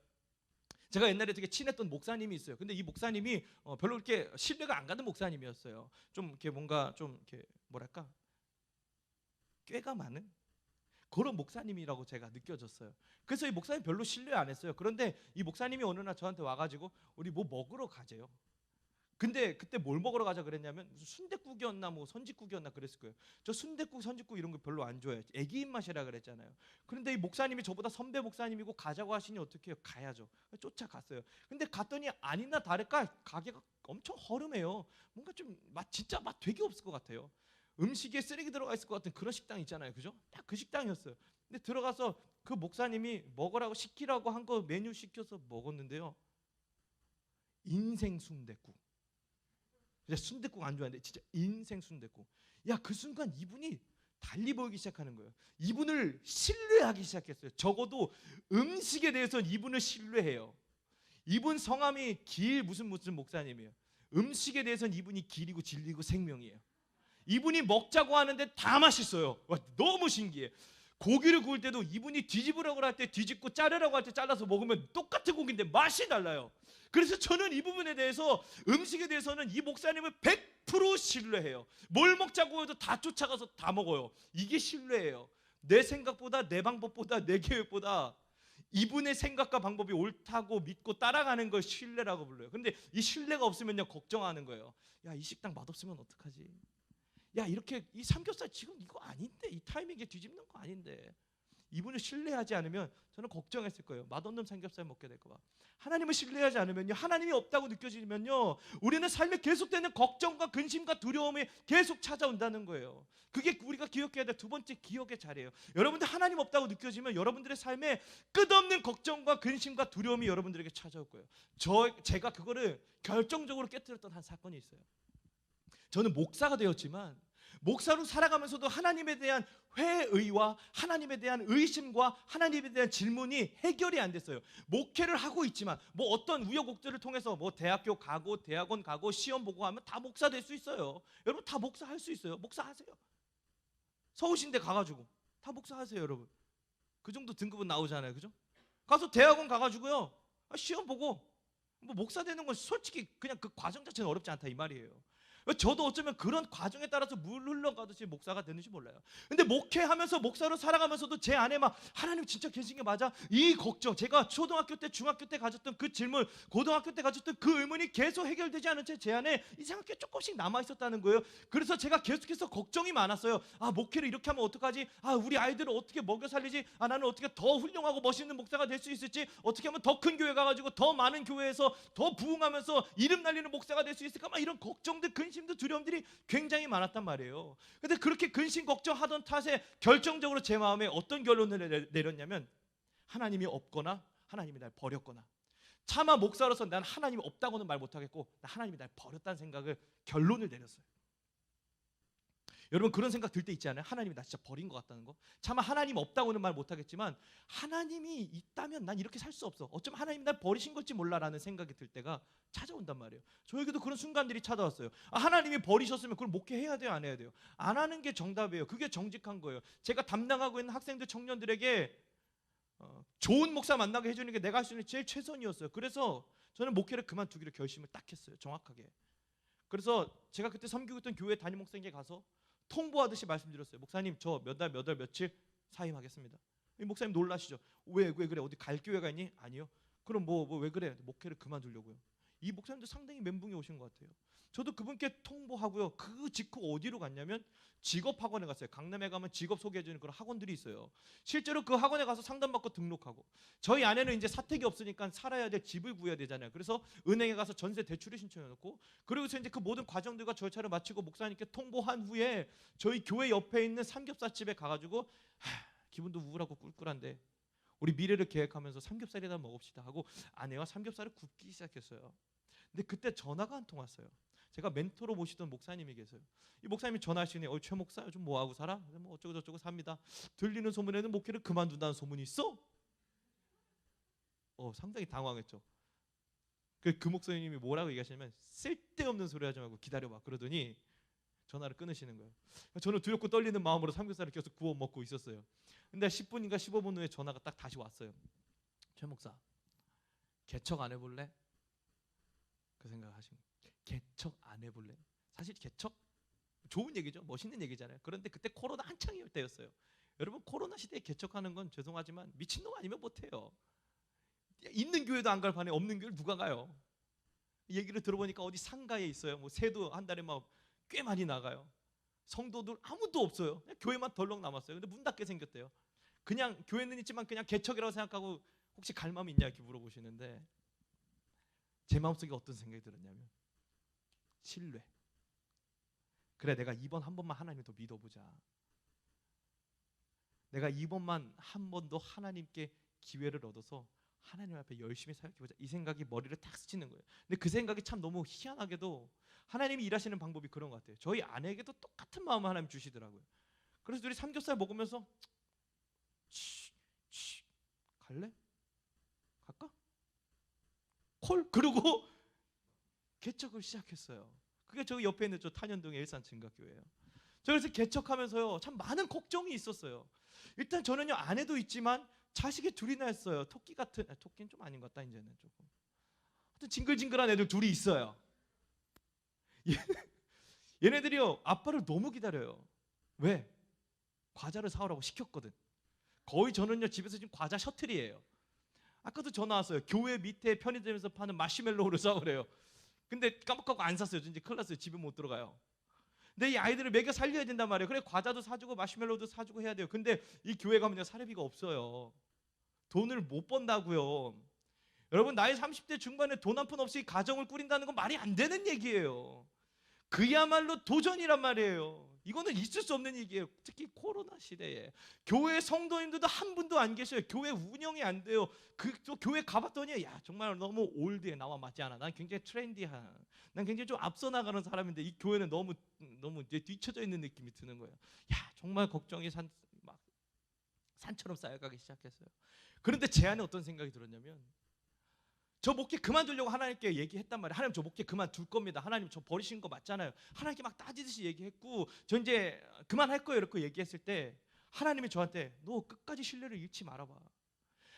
제가 옛날에 되게 친했던 목사님이 있어요. 근데 이 목사님이 별로 이렇게 신뢰가 안 가는 목사님이었어요. 좀 이렇게 뭔가 좀 이렇게 뭐랄까 꾀가 많은 그런 목사님이라고 제가 느껴졌어요. 그래서 이 목사님 별로 신뢰 안 했어요. 그런데 이 목사님이 어느 날 저한테 와가지고 우리 뭐 먹으러 가재요. 근데 그때 뭘 먹으러 가자 그랬냐면 무슨 순댓국이었나 뭐 선짓국이었나 그랬을 거예요. 저 순댓국 선짓국 이런 거 별로 안 좋아해요. 애기 입맛이라 그랬잖아요. 그런데 이 목사님이 저보다 선배 목사님이고 가자고 하시니 어떻게 해요? 가야죠. 쫓아갔어요. 근데 갔더니 아니나 다를까 가게가 엄청 허름해요. 뭔가 좀 진짜 맛 되게 없을 것 같아요. 음식에 쓰레기 들어가 있을 것 같은 그런 식당 있잖아요. 그죠? 딱 그 식당이었어요. 근데 들어가서 그 목사님이 먹으라고 시키라고 한 거 메뉴 시켜서 먹었는데요. 인생 순댓국. 순댓국 안 좋아하는데 진짜 인생 순댓국. 그 순간 이분이 달리 보이기 시작하는 거예요. 이분을 신뢰하기 시작했어요. 적어도 음식에 대해서는 이분을 신뢰해요. 이분 성함이 길 무슨 목사님이에요. 음식에 대해서는 이분이 길이고 진리고 생명이에요. 이분이 먹자고 하는데 다 맛있어요. 너무 신기해. 고기를 구울 때도 이분이 뒤집으라고 할 때 뒤집고 자르라고 할 때 잘라서 먹으면 똑같은 고기인데 맛이 달라요. 그래서 저는 이 부분에 대해서, 음식에 대해서는 이 목사님을 100% 신뢰해요. 뭘 먹자고 해도 다 쫓아가서 다 먹어요. 이게 신뢰예요. 내 생각보다, 내 방법보다, 내 계획보다 이분의 생각과 방법이 옳다고 믿고 따라가는 걸 신뢰라고 불러요. 근데 이 신뢰가 없으면요, 걱정하는 거예요. 야, 이 식당 맛없으면 어떡하지? 야, 이렇게 이 삼겹살 지금 이거 아닌데, 이 타이밍에 뒤집는 거 아닌데. 이분을 신뢰하지 않으면 저는 걱정했을 거예요. 맛없는 삼겹살 먹게 될까 봐. 하나님을 신뢰하지 않으면요, 하나님이 없다고 느껴지면요, 우리는 삶에 계속되는 걱정과 근심과 두려움이 계속 찾아온다는 거예요. 그게 우리가 기억해야 될 두 번째 기억의 자리예요. 여러분들 하나님 없다고 느껴지면 여러분들의 삶에 끝없는 걱정과 근심과 두려움이 여러분들에게 찾아올 거예요. 제가 그거를 결정적으로 깨뜨렸던 한 사건이 있어요. 저는 목사가 되었지만 목사로 살아가면서도 하나님에 대한 회의와 하나님에 대한 의심과 하나님에 대한 질문이 해결이 안 됐어요. 목회를 하고 있지만 뭐 어떤 우여곡절을 통해서 뭐 대학교 가고 대학원 가고 시험 보고 하면 다 목사 될 수 있어요. 여러분 다 목사 할 수 있어요. 목사 하세요. 서울신대 가가지고 다 목사 하세요, 여러분. 그 정도 등급은 나오잖아요, 그죠? 가서 대학원 가가지고요, 시험 보고 뭐 목사 되는 건 솔직히 그냥 그 과정 자체는 어렵지 않다 이 말이에요. 저도 어쩌면 그런 과정에 따라서 물 흘러가듯이 목사가 되는지 몰라요. 근데 목회하면서 목사로 살아가면서도 제 안에 막 하나님 진짜 계신 게 맞아? 이 걱정, 제가 초등학교 때 중학교 때 가졌던 그 질문, 고등학교 때 가졌던 그 의문이 계속 해결되지 않은 채 제 안에 이상하게 조금씩 남아있었다는 거예요. 그래서 제가 계속해서 걱정이 많았어요. 아, 목회를 이렇게 하면 어떡하지? 아, 우리 아이들을 어떻게 먹여 살리지? 아, 나는 어떻게 더 훌륭하고 멋있는 목사가 될 수 있을지? 어떻게 하면 더 큰 교회 가가지고 더 많은 교회에서 더 부흥하면서 이름 날리는 목사가 될 수 있을까? 막 이런 걱정들, 근심도 두려움들이 굉장히 많았단 말이에요. 근데 그렇게 근심 걱정하던 탓에 결정적으로 제 마음에 어떤 결론을 내렸냐면, 하나님이 없거나 하나님이 날 버렸거나. 차마 목사로서 난 하나님이 없다고는 말 못하겠고 하나님이 날 버렸다는 생각을 결론을 내렸어요. 여러분 그런 생각 들 때 있지 않아요? 하나님이 나 진짜 버린 것 같다는 거. 차마 하나님 없다고는 말 못하겠지만 하나님이 있다면 난 이렇게 살 수 없어. 어쩌면 하나님이 날 버리신 걸지 몰라라는 생각이 들 때가 찾아온단 말이에요. 저에게도 그런 순간들이 찾아왔어요. 하나님이 버리셨으면 그걸 목회해야 돼요, 안 해야 돼요? 안 하는 게 정답이에요. 그게 정직한 거예요. 제가 담당하고 있는 학생들, 청년들에게 좋은 목사 만나게 해주는 게 내가 할 수 있는 제일 최선이었어요. 그래서 저는 목회를 그만두기로 결심을 딱 했어요, 정확하게. 그래서 제가 그때 섬기고 있던 교회 담임 목사님께 가서 통보하듯이 말씀드렸어요. 목사님, 저 몇 달 몇 월 며칠 사임하겠습니다. 이 목사님 놀라시죠? 왜 그래? 어디 갈 교회가 있니? 아니요. 그럼 뭐 왜 그래? 목회를 그만두려고요. 이 목사님도 상당히 멘붕에 오신 것 같아요. 저도 그분께 통보하고요. 그 직후 어디로 갔냐면 직업학원에 갔어요. 강남에 가면 직업 소개해주는 그런 학원들이 있어요. 실제로 그 학원에 가서 상담받고 등록하고, 저희 아내는 이제 사택이 없으니까 살아야 될 집을 구해야 되잖아요. 그래서 은행에 가서 전세 대출을 신청해놓고, 그리고서 이제 그 모든 과정들과 절차를 마치고 목사님께 통보한 후에 저희 교회 옆에 있는 삼겹살집에 가가지고 기분도 우울하고 꿀꿀한데 우리 미래를 계획하면서 삼겹살이나 먹읍시다 하고 아내와 삼겹살을 굽기 시작했어요. 근데 그때 전화가 한 통 왔어요. 제가 멘토로 모시던 목사님이 계세요. 이 목사님이 전화하시니, 최 목사 요즘 뭐 하고 살아? 뭐 어쩌고 저쩌고 삽니다. 들리는 소문에는 목회를 그만둔다는 소문이 있어? 상당히 당황했죠. 그 목사님이 뭐라고 얘기하시냐면, 쓸데없는 소리 하지 말고 기다려봐. 그러더니 전화를 끊으시는 거예요. 저는 두렵고 떨리는 마음으로 삼겹살을 계속 구워 먹고 있었어요. 근데 10분인가 15분 후에 전화가 딱 다시 왔어요. 최 목사, 개척 안 해볼래? 그 생각하시면 개척 안 해볼래? 사실 개척 좋은 얘기죠. 멋있는 얘기잖아요. 그런데 그때 코로나 한창일 때였어요. 여러분 코로나 시대에 개척하는 건 죄송하지만 미친놈 아니면 못해요. 있는 교회도 안 갈 판에 없는 교회를 누가 가요? 얘기를 들어보니까 어디 상가에 있어요. 뭐 새도 한 달에 막 꽤 많이 나가요. 성도들 아무도 없어요. 그냥 교회만 덜렁 남았어요. 근데 문 닫게 생겼대요. 그냥 교회는 있지만 그냥 개척이라고 생각하고 혹시 갈 마음이 있냐 이렇게 물어보시는데, 제 마음속에 어떤 생각이 들었냐면 신뢰. 그래, 내가 이번 한 번만 하나님을 더 믿어보자. 내가 이번만 한 번 더 하나님께 기회를 얻어서 하나님 앞에 열심히 사역해보자. 이 생각이 머리를 탁 스치는 거예요. 근데 그 생각이 참 너무 희한하게도 하나님이 일하시는 방법이 그런 것 같아요. 저희 아내에게도 똑같은 마음을 하나님 주시더라고요. 그래서 둘이 삼겹살 먹으면서 갈래? 갈까? 콜? 그러고 개척을 시작했어요. 그게 저기 옆에 있는 저 탄현동의 일산증각교회예요. 저 그래서 개척하면서요 참 많은 걱정이 있었어요. 일단 저는요 아내도 있지만 자식이 둘이나 있어요. 토끼 같은, 토끼는 좀 아닌 것 같다 이제는 조금. 하여튼 징글징글한 애들 둘이 있어요. 얘네들이요 아빠를 너무 기다려요. 왜? 과자를 사오라고 시켰거든. 거의 저는요 집에서 지금 과자 셔틀이에요. 아까도 전화 왔어요. 교회 밑에 편의점에서 파는 마시멜로우를 사오래요. 근데 깜빡하고 안 샀어요. 이제 큰일 났어요. 집에 못 들어가요. 근데 이 아이들을 먹여 살려야 된단 말이에요. 그래 과자도 사주고 마시멜로우도 사주고 해야 돼요. 근데 이 교회 가면 사례비가 없어요. 돈을 못 번다고요. 여러분 나이 30대 중반에 돈 한 푼 없이 가정을 꾸린다는 건 말이 안 되는 얘기예요. 그야말로 도전이란 말이에요. 이거는 있을 수 없는 얘기예요. 특히 코로나 시대에 교회 성도님들도 한 분도 안 계셔요. 교회 운영이 안 돼요. 또 교회 가봤더니 야 정말 너무 올드해. 나와 맞지 않아. 난 굉장히 트렌디한, 난 굉장히 좀 앞서 나가는 사람인데 이 교회는 너무 이제 뒤쳐져 있는 느낌이 드는 거예요. 야 정말 걱정이 산처럼 쌓여가기 시작했어요. 그런데 제 안에 어떤 생각이 들었냐면 저 목회 그만두려고 하나님께 얘기했단 말이에요. 하나님 저 목회 그만둘 겁니다. 하나님 저 버리신 거 맞잖아요. 하나님께 막 따지듯이 얘기했고 저 이제 그만할 거예요 이렇게 얘기했을 때 하나님이 저한테 너 끝까지 신뢰를 잃지 말아봐.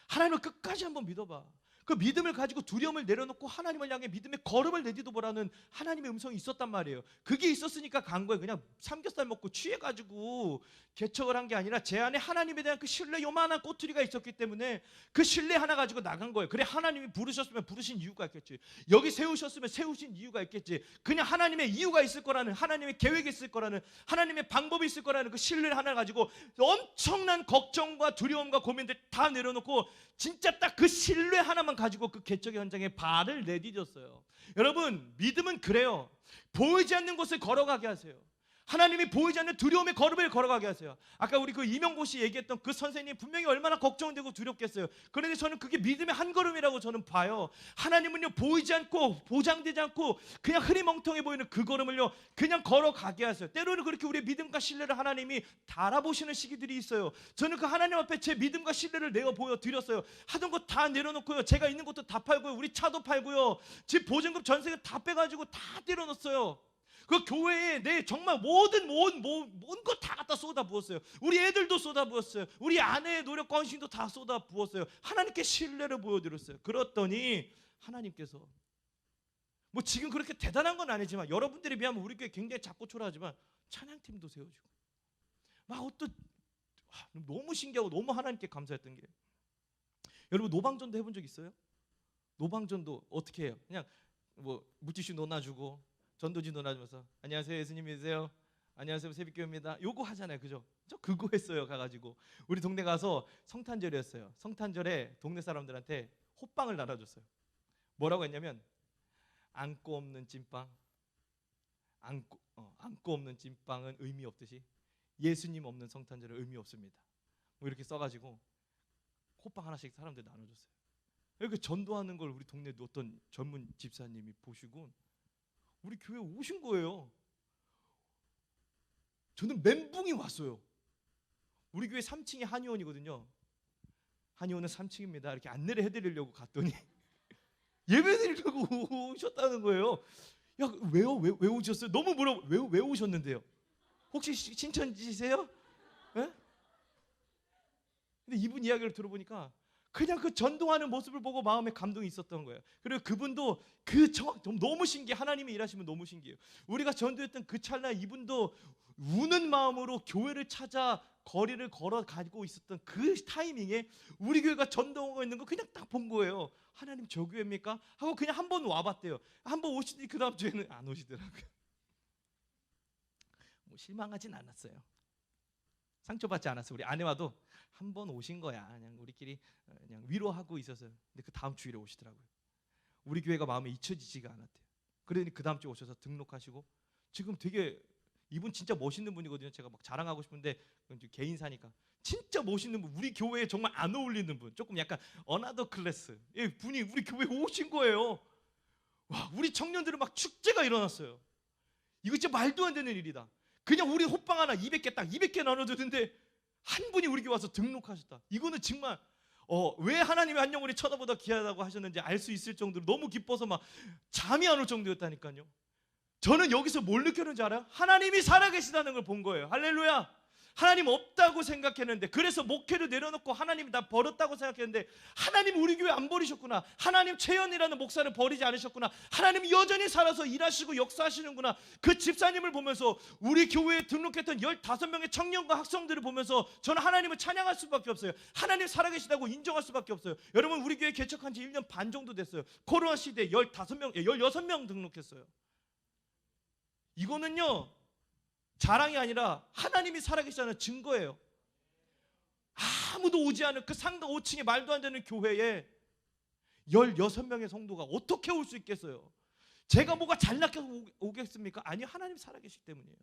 하나님을 끝까지 한번 믿어봐. 그 믿음을 가지고 두려움을 내려놓고 하나님을 향해 믿음의 걸음을 내디도 보라는 하나님의 음성이 있었단 말이에요. 그게 있었으니까 간 거예요. 그냥 삼겹살 먹고 취해가지고 개척을 한 게 아니라 제 안에 하나님에 대한 그 신뢰 요만한 꼬투리가 있었기 때문에 그 신뢰 하나 가지고 나간 거예요. 그래 하나님이 부르셨으면 부르신 이유가 있겠지. 여기 세우셨으면 세우신 이유가 있겠지. 그냥 하나님의 이유가 있을 거라는, 하나님의 계획이 있을 거라는, 하나님의 방법이 있을 거라는 그 신뢰를 하나 가지고 엄청난 걱정과 두려움과 고민들 다 내려놓고 진짜 딱 그 신뢰 하나만 가지고 그 개척의 현장에 발을 내디뎠어요. 여러분 믿음은 그래요. 보이지 않는 곳을 걸어가게 하세요. 하나님이 보이지 않는 두려움의 걸음을 걸어가게 하세요. 아까 우리 그 이명보 씨 얘기했던 그 선생님 분명히 얼마나 걱정되고 두렵겠어요. 그런데 저는 그게 믿음의 한 걸음이라고 저는 봐요. 하나님은요 보이지 않고 보장되지 않고 그냥 흐리멍텅해 보이는 그 걸음을요 그냥 걸어가게 하세요. 때로는 그렇게 우리의 믿음과 신뢰를 하나님이 달아보시는 시기들이 있어요. 저는 그 하나님 앞에 제 믿음과 신뢰를 내어 보여드렸어요. 하던 거 다 내려놓고요. 제가 있는 것도 다 팔고요. 우리 차도 팔고요. 집 보증금 전세금 다 빼가지고 다 때려넣었어요. 그 교회에 내 정말 모든 것 다 갖다 쏟아 부었어요. 우리 애들도 쏟아 부었어요. 우리 아내의 노력과 헌신도 다 쏟아 부었어요. 하나님께 신뢰를 보여드렸어요. 그랬더니 하나님께서 뭐 지금 그렇게 대단한 건 아니지만 여러분들에 비하면 우리 교회 굉장히 작고 초라하지만 찬양팀도 세워주고 막 어떤 너무 신기하고 너무 하나님께 감사했던 게 여러분 노방전도 해본 적 있어요? 노방전도 어떻게 해요? 그냥 뭐 물티슈 놓아주고 전도지 논하면서 안녕하세요 예수님 믿으세요? 안녕하세요 새벽교회입니다. 요거 하잖아요. 그죠? 저 그거 했어요. 가가지고 우리 동네 가서 성탄절이었어요. 성탄절에 동네 사람들한테 호빵을 나눠줬어요. 뭐라고 했냐면 안고 없는 찐빵, 안고 없는 찐빵은 의미 없듯이 예수님 없는 성탄절은 의미 없습니다. 뭐 이렇게 써가지고 호빵 하나씩 사람들 나눠줬어요. 이렇게 전도하는 걸 우리 동네 어떤 젊은 집사님이 보시고 우리 교회 오신 거예요. 저는 멘붕이 왔어요. 우리 교회 3층이 한의원이거든요. 한의원은 3층입니다. 이렇게 안내를 해드리려고 갔더니 예배드리려고 오셨다는 거예요. 야 왜요? 왜 오셨어요? 너무 왜 오셨는데요? 혹시 신천지세요? 예? 근데 이분 이야기를 들어보니까 그냥 그 전도하는 모습을 보고 마음에 감동이 있었던 거예요. 그리고 그분도 너무 신기해. 하나님이 일하시면 너무 신기해요. 우리가 전도했던 그 찰나 이분도 우는 마음으로 교회를 찾아 거리를 걸어 가지고 있었던 그 타이밍에 우리 교회가 전도하고 있는 거 그냥 딱 본 거예요. 하나님 저 교회입니까? 하고 그냥 한 번 와봤대요. 한 번 오시더니 그 다음 주에는 안 오시더라고요. 뭐 실망하진 않았어요. 상처받지 않았어요. 우리 아내와도 한 번 오신 거야. 그냥 우리끼리 그냥 위로하고 있었어요. 근데 그 다음 주일에 오시더라고요. 우리 교회가 마음에 잊혀지지가 않았대요. 그러니 그 다음 주에 오셔서 등록하시고 지금 되게 이분 진짜 멋있는 분이거든요. 제가 막 자랑하고 싶은데 개인사니까 진짜 멋있는 분. 우리 교회에 정말 안 어울리는 분. 조금 약간 어나더 클래스. 분이 우리 교회에 오신 거예요. 와, 우리 청년들은 막 축제가 일어났어요. 이거 진짜 말도 안 되는 일이다. 그냥 우리 호빵 하나 200개 딱 200개 나눠주는데 한 분이 우리 교회 와서 등록하셨다. 이거는 정말 왜 하나님의 한 영혼이 쳐다보다 귀하다고 하셨는지 알 수 있을 정도로 너무 기뻐서 막 잠이 안 올 정도였다니까요. 저는 여기서 뭘 느꼈는지 알아요? 하나님이 살아계시다는 걸 본 거예요. 할렐루야. 하나님 없다고 생각했는데, 그래서 목회를 내려놓고 하나님이 나 버렸다고 생각했는데, 하나님 우리 교회 안 버리셨구나. 하나님 최연이라는 목사를 버리지 않으셨구나. 하나님 여전히 살아서 일하시고 역사하시는구나. 그 집사님을 보면서, 우리 교회에 등록했던 15명의 청년과 학생들을 보면서 저는 하나님을 찬양할 수밖에 없어요. 하나님 살아계시다고 인정할 수밖에 없어요. 여러분, 우리 교회 개척한 지 1년 반 정도 됐어요. 코로나 시대에 16명 등록했어요. 이거는요, 자랑이 아니라 하나님이 살아계시다는 증거예요. 아무도 오지 않은 그 상가 5층에 말도 안 되는 교회에 16명의 성도가 어떻게 올 수 있겠어요? 제가 뭐가 잘났게 오겠습니까? 아니요, 하나님 살아계시기 때문이에요.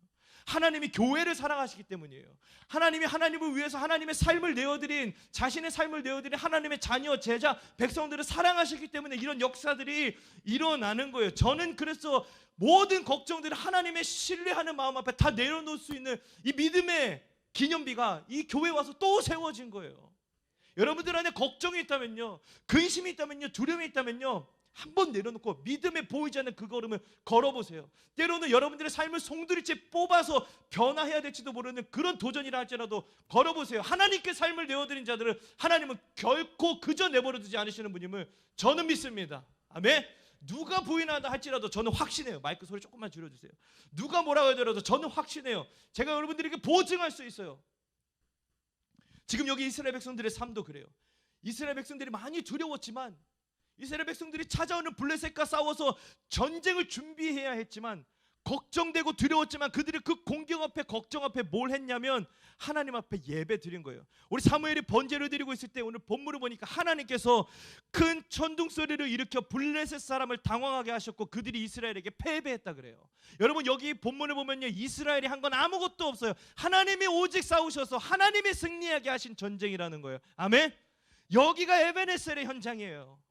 하나님이 교회를 사랑하시기 때문이에요. 하나님이 하나님을 위해서 하나님의 삶을 내어드린, 자신의 삶을 내어드린 하나님의 자녀, 제자, 백성들을 사랑하시기 때문에 이런 역사들이 일어나는 거예요. 저는 그래서 모든 걱정들을 하나님의 신뢰하는 마음 앞에 다 내려놓을 수 있는 이 믿음의 기념비가 이 교회에 와서 또 세워진 거예요. 여러분들 안에 걱정이 있다면요, 근심이 있다면요, 두려움이 있다면요, 한번 내려놓고 믿음에 보이지 않는 그 걸음을 걸어보세요. 때로는 여러분들의 삶을 송두리째 뽑아서 변화해야 될지도 모르는 그런 도전이라 할지라도 걸어보세요. 하나님께 삶을 내어드린 자들은 하나님은 결코 그저 내버려 두지 않으시는 분임을 저는 믿습니다. 아멘. 누가 부인한다 할지라도 저는 확신해요. 마이크 소리 조금만 줄여주세요. 누가 뭐라고 하더라도 저는 확신해요. 제가 여러분들에게 보증할 수 있어요. 지금 여기 이스라엘 백성들의 삶도 그래요. 이스라엘 백성들이 많이 두려웠지만, 이스라엘 백성들이 찾아오는 블레셋과 싸워서 전쟁을 준비해야 했지만, 걱정되고 두려웠지만 그들이 그 공격 앞에, 걱정 앞에 뭘 했냐면 하나님 앞에 예배 드린 거예요. 우리 사무엘이 번제를 드리고 있을 때 오늘 본문을 보니까 하나님께서 큰 천둥 소리를 일으켜 블레셋 사람을 당황하게 하셨고 그들이 이스라엘에게 패배했다 그래요. 여러분, 여기 본문을 보면요, 이스라엘이 한 건 아무것도 없어요. 하나님이 오직 싸우셔서 하나님이 승리하게 하신 전쟁이라는 거예요. 아멘. 여기가 에베네셀의 현장이에요.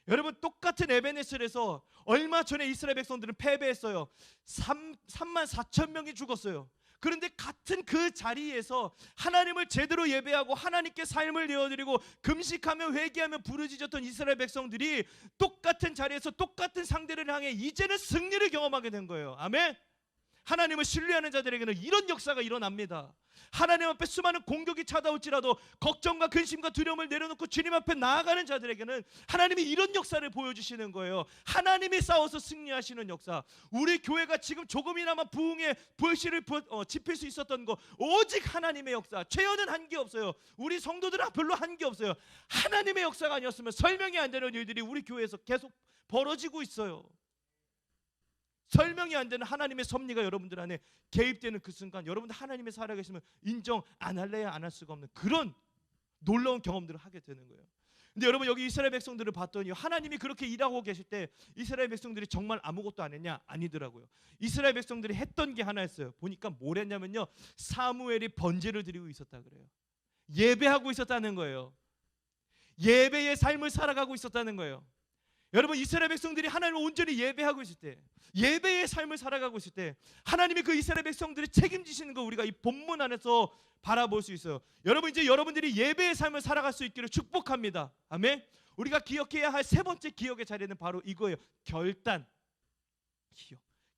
여러분, 똑같은 에베네셀에서 얼마 전에 이스라엘 백성들은 패배했어요. 3만 4천 명이 죽었어요. 그런데 같은 그 자리에서 하나님을 제대로 예배하고 하나님께 삶을 내어드리고 금식하며 회개하며 부르짖었던 이스라엘 백성들이 똑같은 자리에서 똑같은 상대를 향해 이제는 승리를 경험하게 된 거예요. 아멘. 하나님을 신뢰하는 자들에게는 이런 역사가 일어납니다. 하나님 앞에 수많은 공격이 찾아올지라도 걱정과 근심과 두려움을 내려놓고 주님 앞에 나아가는 자들에게는 하나님이 이런 역사를 보여주시는 거예요. 하나님이 싸워서 승리하시는 역사. 우리 교회가 지금 조금이나마 부흥의 불씨를 지필 수 있었던 거 오직 하나님의 역사. 죄어는 한 게 없어요. 우리 성도들은 별로 한 게 없어요. 하나님의 역사가 아니었으면 설명이 안 되는 일들이 우리 교회에서 계속 벌어지고 있어요. 설명이 안 되는 하나님의 섭리가 여러분들 안에 개입되는 그 순간, 여러분들 하나님의 살아계시면 인정 안 할래야 안 할 수가 없는 그런 놀라운 경험들을 하게 되는 거예요. 근데 여러분, 여기 이스라엘 백성들을 봤더니 하나님이 그렇게 일하고 계실 때 이스라엘 백성들이 정말 아무것도 안 했냐? 아니더라고요. 이스라엘 백성들이 했던 게 하나였어요. 보니까 뭘 했냐면요, 사무엘이 번제를 드리고 있었다 그래요. 예배하고 있었다는 거예요. 예배의 삶을 살아가고 있었다는 거예요. 여러분, 이스라엘 백성들이 하나님을 온전히 예배하고 있을 때, 예배의 삶을 살아가고 있을 때 하나님이 그 이스라엘 백성들이 책임지시는 거 우리가 이 본문 안에서 바라볼 수 있어요. 여러분, 이제 여러분들이 예배의 삶을 살아갈 수 있기를 축복합니다. 아멘. 우리가 기억해야 할 세 번째 기억의 자리는 바로 이거예요. 결단.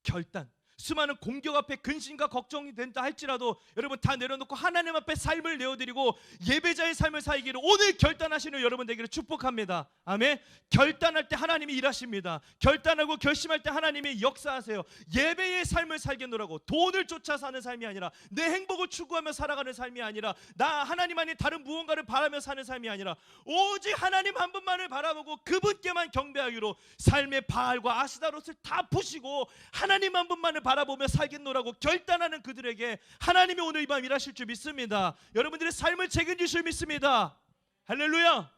결단. 수많은 공격 앞에 근심과 걱정이 된다 할지라도 여러분 다 내려놓고 하나님 앞에 삶을 내어드리고 예배자의 삶을 살기를 오늘 결단하시는 여러분 되기를 축복합니다. 아멘. 결단할 때 하나님이 일하십니다. 결단하고 결심할 때 하나님이 역사하세요. 예배의 삶을 살겠노라고. 돈을 쫓아 사는 삶이 아니라, 내 행복을 추구하며 살아가는 삶이 아니라, 나 하나님 아닌 다른 무언가를 바라며 사는 삶이 아니라 오직 하나님 한 분만을 바라보고 그분께만 경배하기로 삶의 바알과 아스다롯을 다 부시고 하나님 한 분만을 바라보며 살겠노라고 결단하는 그들에게 하나님이 오늘 이 밤 일하실 줄 믿습니다. 여러분들의 삶을 책임질 줄 믿습니다. 할렐루야.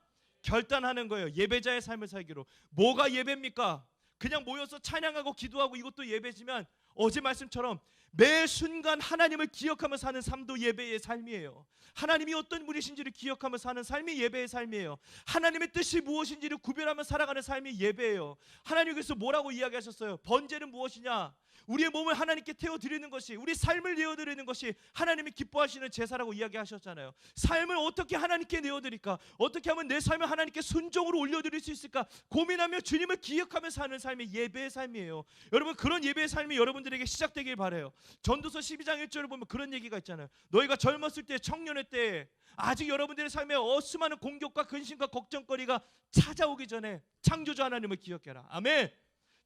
결단하는 거예요. 예배자의 삶을 살기로. 뭐가 예배입니까? 그냥 모여서 찬양하고 기도하고 이것도 예배지만 어제 말씀처럼 매 순간 하나님을 기억하며 사는 삶도 예배의 삶이에요. 하나님이 어떤 분이신지를 기억하며 사는 삶이 예배의 삶이에요. 하나님의 뜻이 무엇인지를 구별하며 살아가는 삶이 예배예요. 하나님께서 뭐라고 이야기하셨어요? 번제는 무엇이냐? 우리의 몸을 하나님께 태워드리는 것이, 우리 삶을 내어드리는 것이 하나님이 기뻐하시는 제사라고 이야기하셨잖아요. 삶을 어떻게 하나님께 내어드릴까? 어떻게 하면 내 삶을 하나님께 순종으로 올려드릴 수 있을까? 고민하며 주님을 기억하며 사는 삶이 예배의 삶이에요. 여러분, 그런 예배의 삶이 여러분들에게 시작되길 바라요. 전도서 12장 1절을 보면 그런 얘기가 있잖아요. 너희가 젊었을 때, 청년의 때에 아직 여러분들의 삶에 수많은 공격과 근심과 걱정거리가 찾아오기 전에 창조주 하나님을 기억해라. 아멘.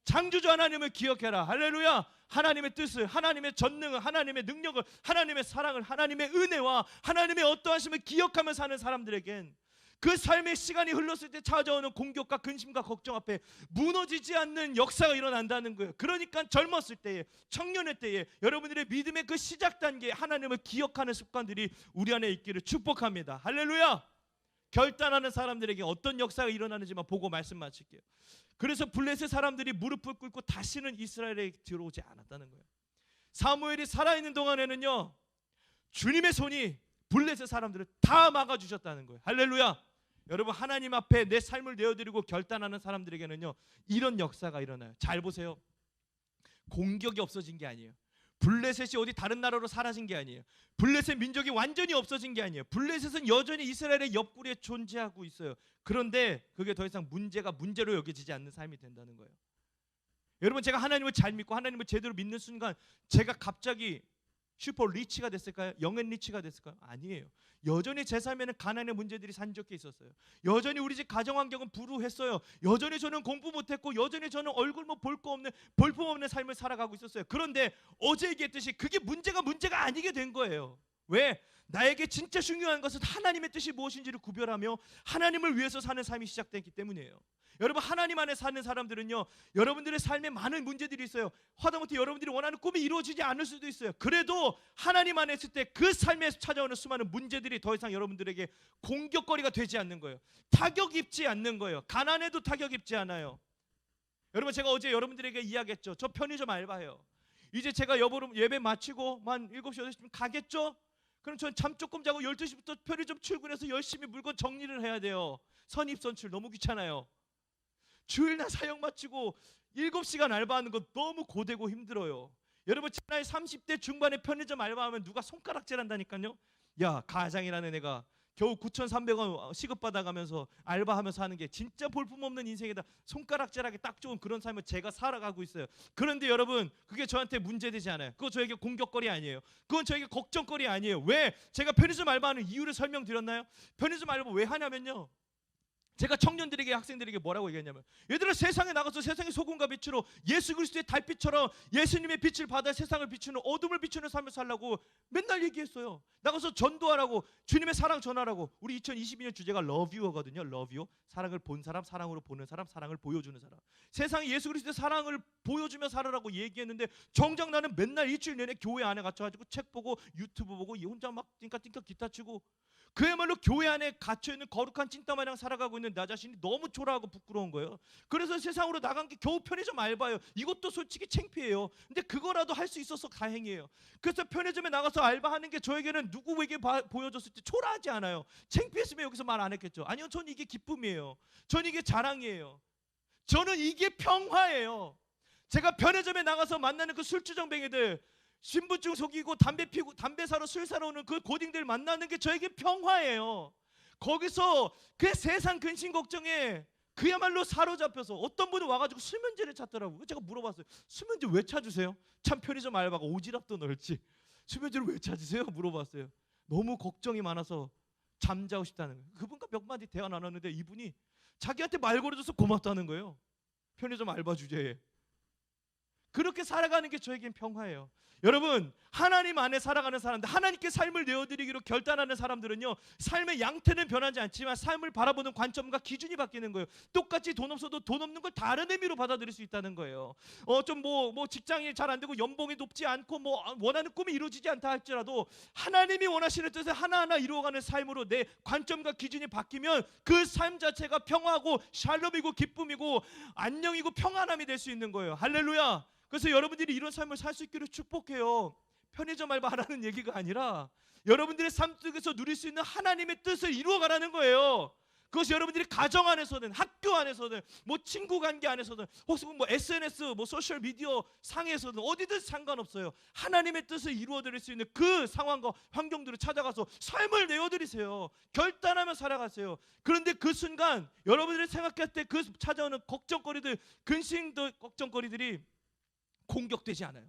창조주 하나님을 기억해라. 할렐루야. 하나님의 뜻을, 하나님의 전능을, 하나님의 능력을, 하나님의 사랑을, 하나님의 은혜와 하나님의 어떠하심을 기억하며 사는 사람들에겐 그 삶의 시간이 흘렀을 때 찾아오는 공격과 근심과 걱정 앞에 무너지지 않는 역사가 일어난다는 거예요. 그러니까 젊었을 때에, 청년의 때에 여러분들의 믿음의 그 시작 단계에 하나님을 기억하는 습관들이 우리 안에 있기를 축복합니다. 할렐루야. 결단하는 사람들에게 어떤 역사가 일어나는지만 보고 말씀 마칠게요. 그래서 블레셋 사람들이 무릎을 꿇고 다시는 이스라엘에 들어오지 않았다는 거예요. 사무엘이 살아있는 동안에는요, 주님의 손이 블레셋 사람들을 다 막아주셨다는 거예요. 할렐루야. 여러분, 하나님 앞에 내 삶을 내어드리고 결단하는 사람들에게는요, 이런 역사가 일어나요. 잘 보세요. 공격이 없어진 게 아니에요. 블레셋이 어디 다른 나라로 사라진 게 아니에요. 블레셋 민족이 완전히 없어진 게 아니에요. 블레셋은 여전히 이스라엘의 옆구리에 존재하고 있어요. 그런데 그게 더 이상 문제로 여겨지지 않는 삶이 된다는 거예요. 여러분, 제가 하나님을 잘 믿고 하나님을 제대로 믿는 순간 제가 갑자기 슈퍼 리치가 됐을까요? 영앤 리치가 됐을까요? 아니에요. 여전히 제 삶에는 가난의 문제들이 산적해 있었어요. 여전히 우리 집 가정 환경은 불우했어요. 여전히 저는 공부 못했고, 여전히 저는 얼굴 뭐 볼 거 없는 볼품없는 삶을 살아가고 있었어요. 그런데 어제 얘기했듯이 그게 문제가 아니게 된 거예요. 왜? 나에게 진짜 중요한 것은 하나님의 뜻이 무엇인지를 구별하며 하나님을 위해서 사는 삶이 시작됐기 때문이에요. 여러분, 하나님 안에 사는 사람들은요, 여러분들의 삶에 많은 문제들이 있어요. 하다못해 여러분들이 원하는 꿈이 이루어지지 않을 수도 있어요. 그래도 하나님 안에 있을 때 그 삶에서 찾아오는 수많은 문제들이 더 이상 여러분들에게 공격거리가 되지 않는 거예요. 타격 입지 않는 거예요. 가난해도 타격 입지 않아요. 여러분, 제가 어제 여러분들에게 이야기했죠. 저 편의점 알바해요. 이제 제가 예배 마치고 한 7시 8시쯤 가겠죠? 그럼 전 잠 조금 자고 12시부터 편의점 출근해서 열심히 물건 정리를 해야 돼요. 선입선출 너무 귀찮아요. 주일날 사역 마치고 7시간 알바하는 거 너무 고되고 힘들어요. 여러분, 나이 30대 중반에 편의점 알바하면 누가 손가락질 한다니까요. 야, 가장이라는 애가 겨우 9,300원 시급받아가면서 알바하면서 하는 게 진짜 볼품없는 인생이다. 손가락질하기 딱 좋은 그런 삶을 제가 살아가고 있어요. 그런데 여러분, 그게 저한테 문제되지 않아요. 그거 저에게 공격거리 아니에요. 그건 저에게 걱정거리 아니에요. 왜? 제가 편의점 알바하는 이유를 설명드렸나요? 편의점 알바 왜 하냐면요, 제가 청년들에게, 학생들에게 뭐라고 얘기했냐면, 얘들아, 세상에 나가서 세상의 소금과 빛으로 예수 그리스도의 달빛처럼 예수님의 빛을 받아 세상을 비추는, 어둠을 비추는 삶을 살라고 맨날 얘기했어요. 나가서 전도하라고, 주님의 사랑 전하라고. 우리 2022년 주제가 Love You거든요. Love You. 사랑을 본 사람, 사랑으로 보는 사람, 사랑을 보여주는 사람. 세상에 예수 그리스도의 사랑을 보여주며 살아라고 얘기했는데, 정작 나는 맨날 일주일 내내 교회 안에 갇혀가지고 책 보고 유튜브 보고 혼자 막 띵까띵까 기타 치고, 그야말로 교회 안에 갇혀있는 거룩한 찐따마냥 살아가고 있는 나 자신이 너무 초라하고 부끄러운 거예요. 그래서 세상으로 나간 게 겨우 편의점 알바예요. 이것도 솔직히 창피해요. 근데 그거라도 할 수 있어서 다행이에요. 그래서 편의점에 나가서 알바하는 게 저에게는 누구에게 보여줬을 때 초라하지 않아요. 창피했으면 여기서 말 안 했겠죠. 아니요, 전 이게 기쁨이에요. 전 이게 자랑이에요. 저는 이게 평화예요. 제가 편의점에 나가서 만나는 그 술주정뱅이들, 신분증 속이고 담배 사러 술 사러 오는 그 고딩들 만나는 게 저에게 평화예요. 거기서 그 세상 근심 걱정에 그야말로 사로잡혀서 어떤 분은 와가지고 수면제를 찾더라고요. 제가 물어봤어요. 수면제 왜 찾으세요? 참 편의점 알바가 오지랖도 넓지. 수면제를 왜 찾으세요? 물어봤어요. 너무 걱정이 많아서 잠자고 싶다는 거예요. 그분과 몇 마디 대화 나눴는데 이분이 자기한테 말 걸어줘서 고맙다는 거예요. 편의점 알바 주제에. 그렇게 살아가는 게 저에겐 평화예요. 여러분, 하나님 안에 살아가는 사람들, 하나님께 삶을 내어드리기로 결단하는 사람들은요, 삶의 양태는 변하지 않지만 삶을 바라보는 관점과 기준이 바뀌는 거예요. 똑같이 돈 없어도 돈 없는 걸 다른 의미로 받아들일 수 있다는 거예요. 좀 직장이 잘 안 되고 연봉이 높지 않고 원하는 꿈이 이루어지지 않다 할지라도 하나님이 원하시는 뜻을 하나하나 이루어가는 삶으로 내 관점과 기준이 바뀌면 그 삶 자체가 평화고 샬롬이고 기쁨이고 안녕이고 평안함이 될 수 있는 거예요. 할렐루야. 그래서 여러분들이 이런 삶을 살 수 있기를 축복해요. 편의점 알바하라는 얘기가 아니라 여러분들의 삶 속에서 누릴 수 있는 하나님의 뜻을 이루어가라는 거예요. 그것이 여러분들이 가정 안에서든 학교 안에서든 뭐 친구 관계 안에서든 혹시 뭐 SNS 뭐 소셜 미디어 상에서든 어디든 상관없어요. 하나님의 뜻을 이루어 드릴 수 있는 그 상황과 환경들을 찾아가서 삶을 내어 드리세요. 결단하며 살아가세요. 그런데 그 순간 여러분들이 생각할 때 그 찾아오는 걱정거리들, 근심들, 걱정거리들이 공격되지 않아요.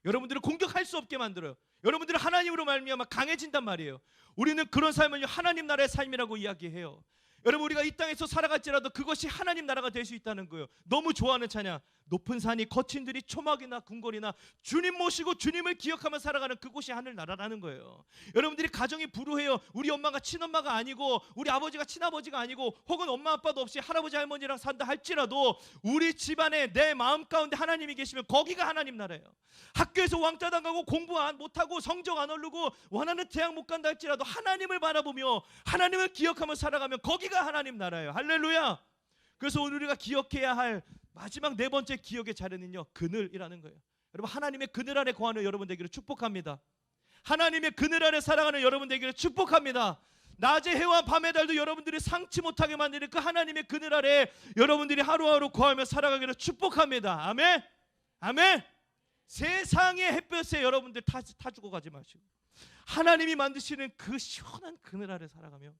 여러분들을 공격할 수 없게 만들어요. 여러분들은 하나님으로 말미암아 강해진단 말이에요. 우리는 그런 삶을 하나님 나라의 삶이라고 이야기해요. 여러분, 우리가 이 땅에서 살아갈지라도 그것이 하나님 나라가 될 수 있다는 거예요. 너무 좋아하는 찬양, 높은 산이 거친 들이 초막이나 궁궐이나 주님 모시고 주님을 기억하며 살아가는 그곳이 하늘나라라는 거예요. 여러분들이 가정이 불우해요. 우리 엄마가 친엄마가 아니고 우리 아버지가 친아버지가 아니고 혹은 엄마 아빠도 없이 할아버지 할머니랑 산다 할지라도 우리 집안에 내 마음 가운데 하나님이 계시면 거기가 하나님 나라예요. 학교에서 왕따 당하고 공부 못하고 성적 안 오르고 원하는 대학 못 간다 할지라도 하나님을 바라보며 하나님을 기억하며 살아가면 거기가 하나님 나라예요. 할렐루야. 그래서 오늘 우리가 기억해야 할 마지막 네 번째 기억의 자리는요, 그늘이라는 거예요. 여러분, 하나님의 그늘 아래 거하는 여러분 되기를 축복합니다. 하나님의 그늘 아래 살아가는 여러분 되기를 축복합니다. 낮의 해와 밤의 달도 여러분들이 상치 못하게 만드는 그 하나님의 그늘 아래 여러분들이 하루하루 거하며 살아가기를 축복합니다. 아멘. 아멘. 세상의 햇볕에 여러분들 타 죽어 가지 마시고 하나님이 만드시는 그 시원한 그늘 아래 살아가며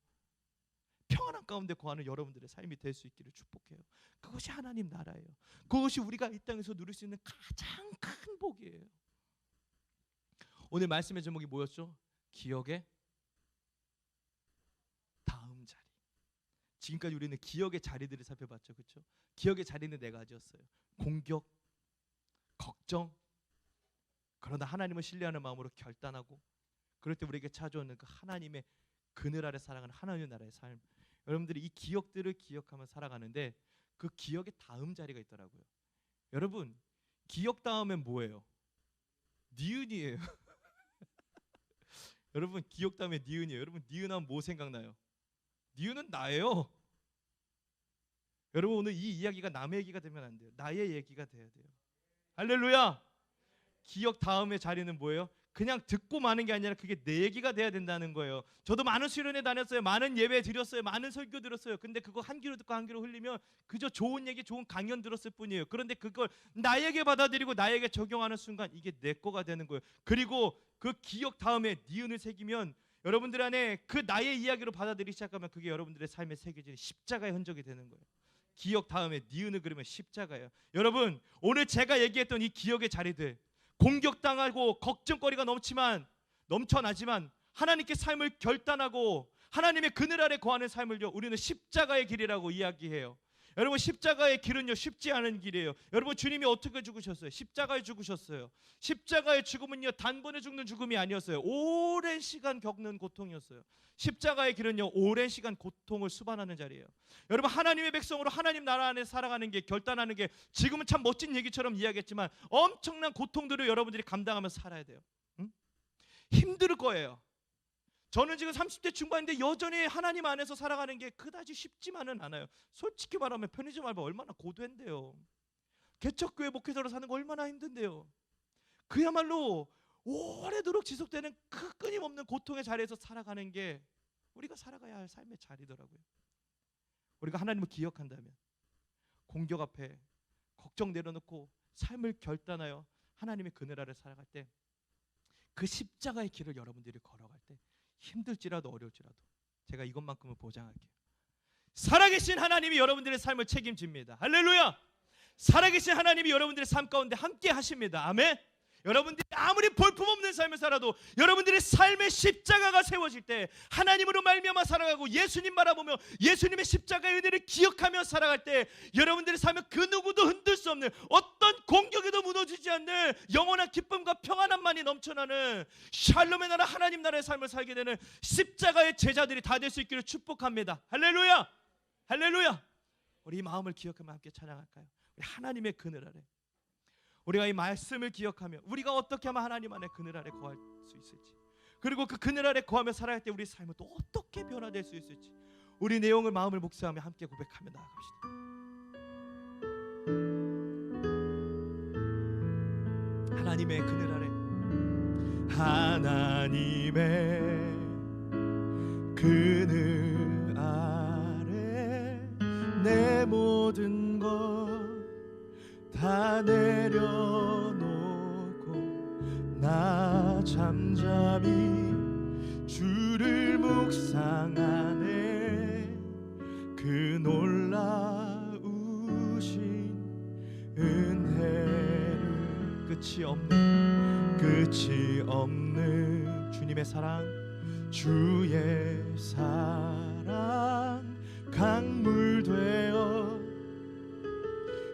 평안한 가운데 거하는 여러분들의 삶이 될 수 있기를 축복해요. 그것이 하나님 나라예요. 그것이 우리가 이 땅에서 누릴 수 있는 가장 큰 복이에요. 오늘 말씀의 제목이 뭐였죠? 기억의 다음 자리. 지금까지 우리는 기억의 자리들을 살펴봤죠, 그렇죠? 기억의 자리는 네 가지였어요. 공격, 걱정, 그러나 하나님을 신뢰하는 마음으로 결단하고, 그럴 때 우리에게 찾아오는 그 하나님의 그늘 아래 살아가는 하나님의 나라의 삶. 여러분들이 이 기억들을 기억하며 살아가는데 그 기억의 다음 자리가 있더라고요. 여러분, 기억 다음엔 뭐예요? 니은이에요. 여러분, 기억 다음에 니은이에요. 여러분, 니은하면 뭐 생각나요? 니은은 나예요. 여러분, 오늘 이 이야기가 남의 얘기가 되면 안 돼요. 나의 얘기가 돼야 돼요. 할렐루야. 기억 다음의 자리는 뭐예요? 그냥 듣고 마는 게 아니라 그게 내 얘기가 돼야 된다는 거예요. 저도 많은 수련회 다녔어요. 많은 예배 드렸어요. 많은 설교 들었어요. 근데 그거 한 귀로 듣고 한 귀로 흘리면 그저 좋은 얘기, 좋은 강연 들었을 뿐이에요. 그런데 그걸 나에게 받아들이고 나에게 적용하는 순간 이게 내 거가 되는 거예요. 그리고 그 기억 다음에 니은을 새기면 여러분들 안에 그 나의 이야기로 받아들이기 시작하면 그게 여러분들의 삶에 새겨지는 십자가의 흔적이 되는 거예요. 기억 다음에 니은을 그리면 십자가예요. 여러분, 오늘 제가 얘기했던 이 기억의 자리들, 공격당하고 걱정거리가 넘쳐나지만 하나님께 삶을 결단하고 하나님의 그늘 아래 거하는 삶을요, 우리는 십자가의 길이라고 이야기해요. 여러분, 십자가의 길은요 쉽지 않은 길이에요. 여러분, 주님이 어떻게 죽으셨어요? 십자가에 죽으셨어요. 십자가의 죽음은요 단번에 죽는 죽음이 아니었어요. 오랜 시간 겪는 고통이었어요. 십자가의 길은요 오랜 시간 고통을 수반하는 자리예요. 여러분, 하나님의 백성으로 하나님 나라 안에 살아가는 게, 결단하는 게 지금은 참 멋진 얘기처럼 이야기했지만 엄청난 고통들을 여러분들이 감당하면서 살아야 돼요. 응? 힘들 거예요. 저는 지금 30대 중반인데 여전히 하나님 안에서 살아가는 게 그다지 쉽지만은 않아요. 솔직히 말하면 편의점 알바 얼마나 고된데요. 개척교회 목회자로 사는 거 얼마나 힘든데요. 그야말로 오래도록 지속되는 그 끊임없는 고통의 자리에서 살아가는 게 우리가 살아가야 할 삶의 자리더라고요. 우리가 하나님을 기억한다면 공격 앞에 걱정 내려놓고 삶을 결단하여 하나님의 그늘 아래 살아갈 때 그 십자가의 길을 여러분들이 걸어갈 때 힘들지라도 어려울지라도 제가 이것만큼은 보장할게요. 살아계신 하나님이 여러분들의 삶을 책임집니다. 할렐루야. 살아계신 하나님이 여러분들의 삶 가운데 함께 하십니다. 아멘. 여러분들이 아무리 볼품없는 삶을 살아도 여러분들의 삶의 십자가가 세워질 때 하나님으로 말미암아 살아가고 예수님 바라보며 예수님의 십자가의 은혜를 기억하며 살아갈 때 여러분들의 삶은 그 누구도 흔들 수 없는, 어떤 공격에도 무너지지 않는 영원한 기쁨과 평안함만이 넘쳐나는 샬롬의 나라 하나님 나라의 삶을 살게 되는 십자가의 제자들이 다 될 수 있기를 축복합니다. 할렐루야. 할렐루야. 우리 이 마음을 기억하며 함께 찬양할까요? 우리 하나님의 그늘 아래, 우리가 이 말씀을 기억하며 우리가 어떻게 하면 하나님 안에 그늘 아래 거할 수 있을지, 그리고 그 그늘 아래 거하며 살아갈 때 우리 삶은 또 어떻게 변화될 수 있을지, 우리 내용을 마음을 묵상하며 함께 고백하며 나아갑시다. 하나님의 그늘 아래, 하나님의 그늘 아래 내 모든 것 다 내려놓고 나 잠잠히 주를 묵상하네. 그 놀라우신 은혜를 끝이 없는 주님의 사랑, 주의 사랑 강물 되어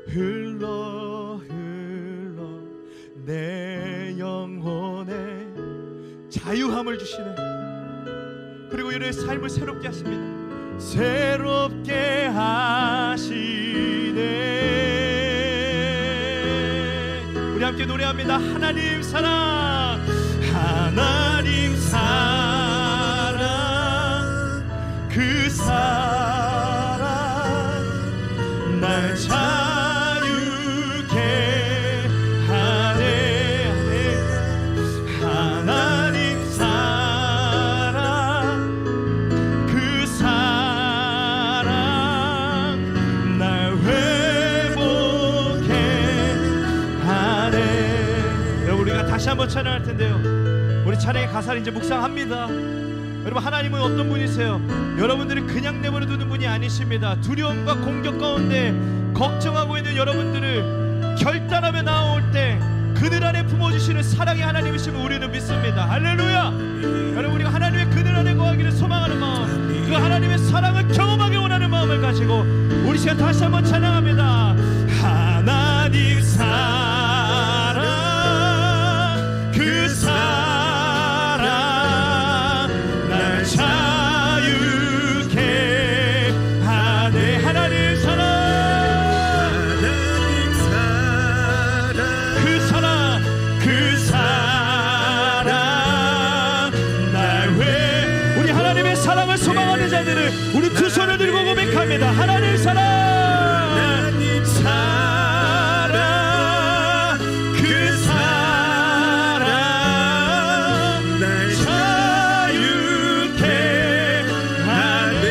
흘러 내 영혼에 자유함을 주시네. 그리고 우리의 삶을 새롭게 하십니다. 새롭게 하시네. 우리 함께 노래합니다. 하나님 사랑, 하나님 사랑, 그 사랑 날 자유케 하네. 하나님 사랑, 그 사랑 날 회복해 하네. 여러분, 우리가 다시 한번 찬양할 텐데요, 우리 찬양의 가사를 이제 묵상합니다. 여러분, 하나님은 어떤 분이세요? 여러분들이 그냥 내버려 두는 분이 아니십니다. 두려움과 공격 가운데 걱정하고 있는 여러분들을 결단하며 나올 때 그늘 안에 품어주시는 사랑의 하나님이심을 우리는 믿습니다. 할렐루야. 여러분, 우리가 하나님의 그늘 안에 거하기를 소망하는 마음, 그 하나님의 사랑을 경험하기 원하는 마음을 가지고 우리 시간 다시 한번 찬양합니다. 하나님 사랑, 그 사랑 날 자유케 하네. 하나님 사랑, 그 사랑, 그 사랑 날 왜. 우리 하나님의 사랑을 소망하는 자들을 우리 두 손을 들고 고백합니다. 하나님 사랑, 사랑, 그 사랑 날 자유케 하네.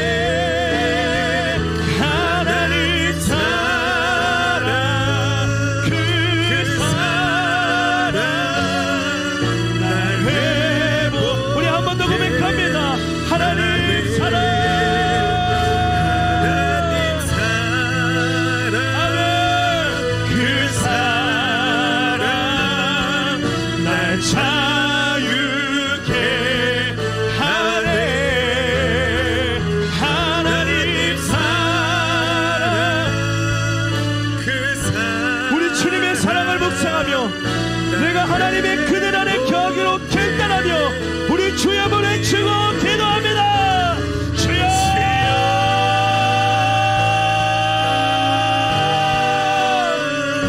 하나님 사랑, 그 사랑 날 회복. 우리 한 번 더 고백합니다. 하나님 사랑, 그 사랑 날 자유케 하네. 하나님 사랑, 그 사랑. 우리 주님의 사랑을 묵상하며 내가 하나님의 그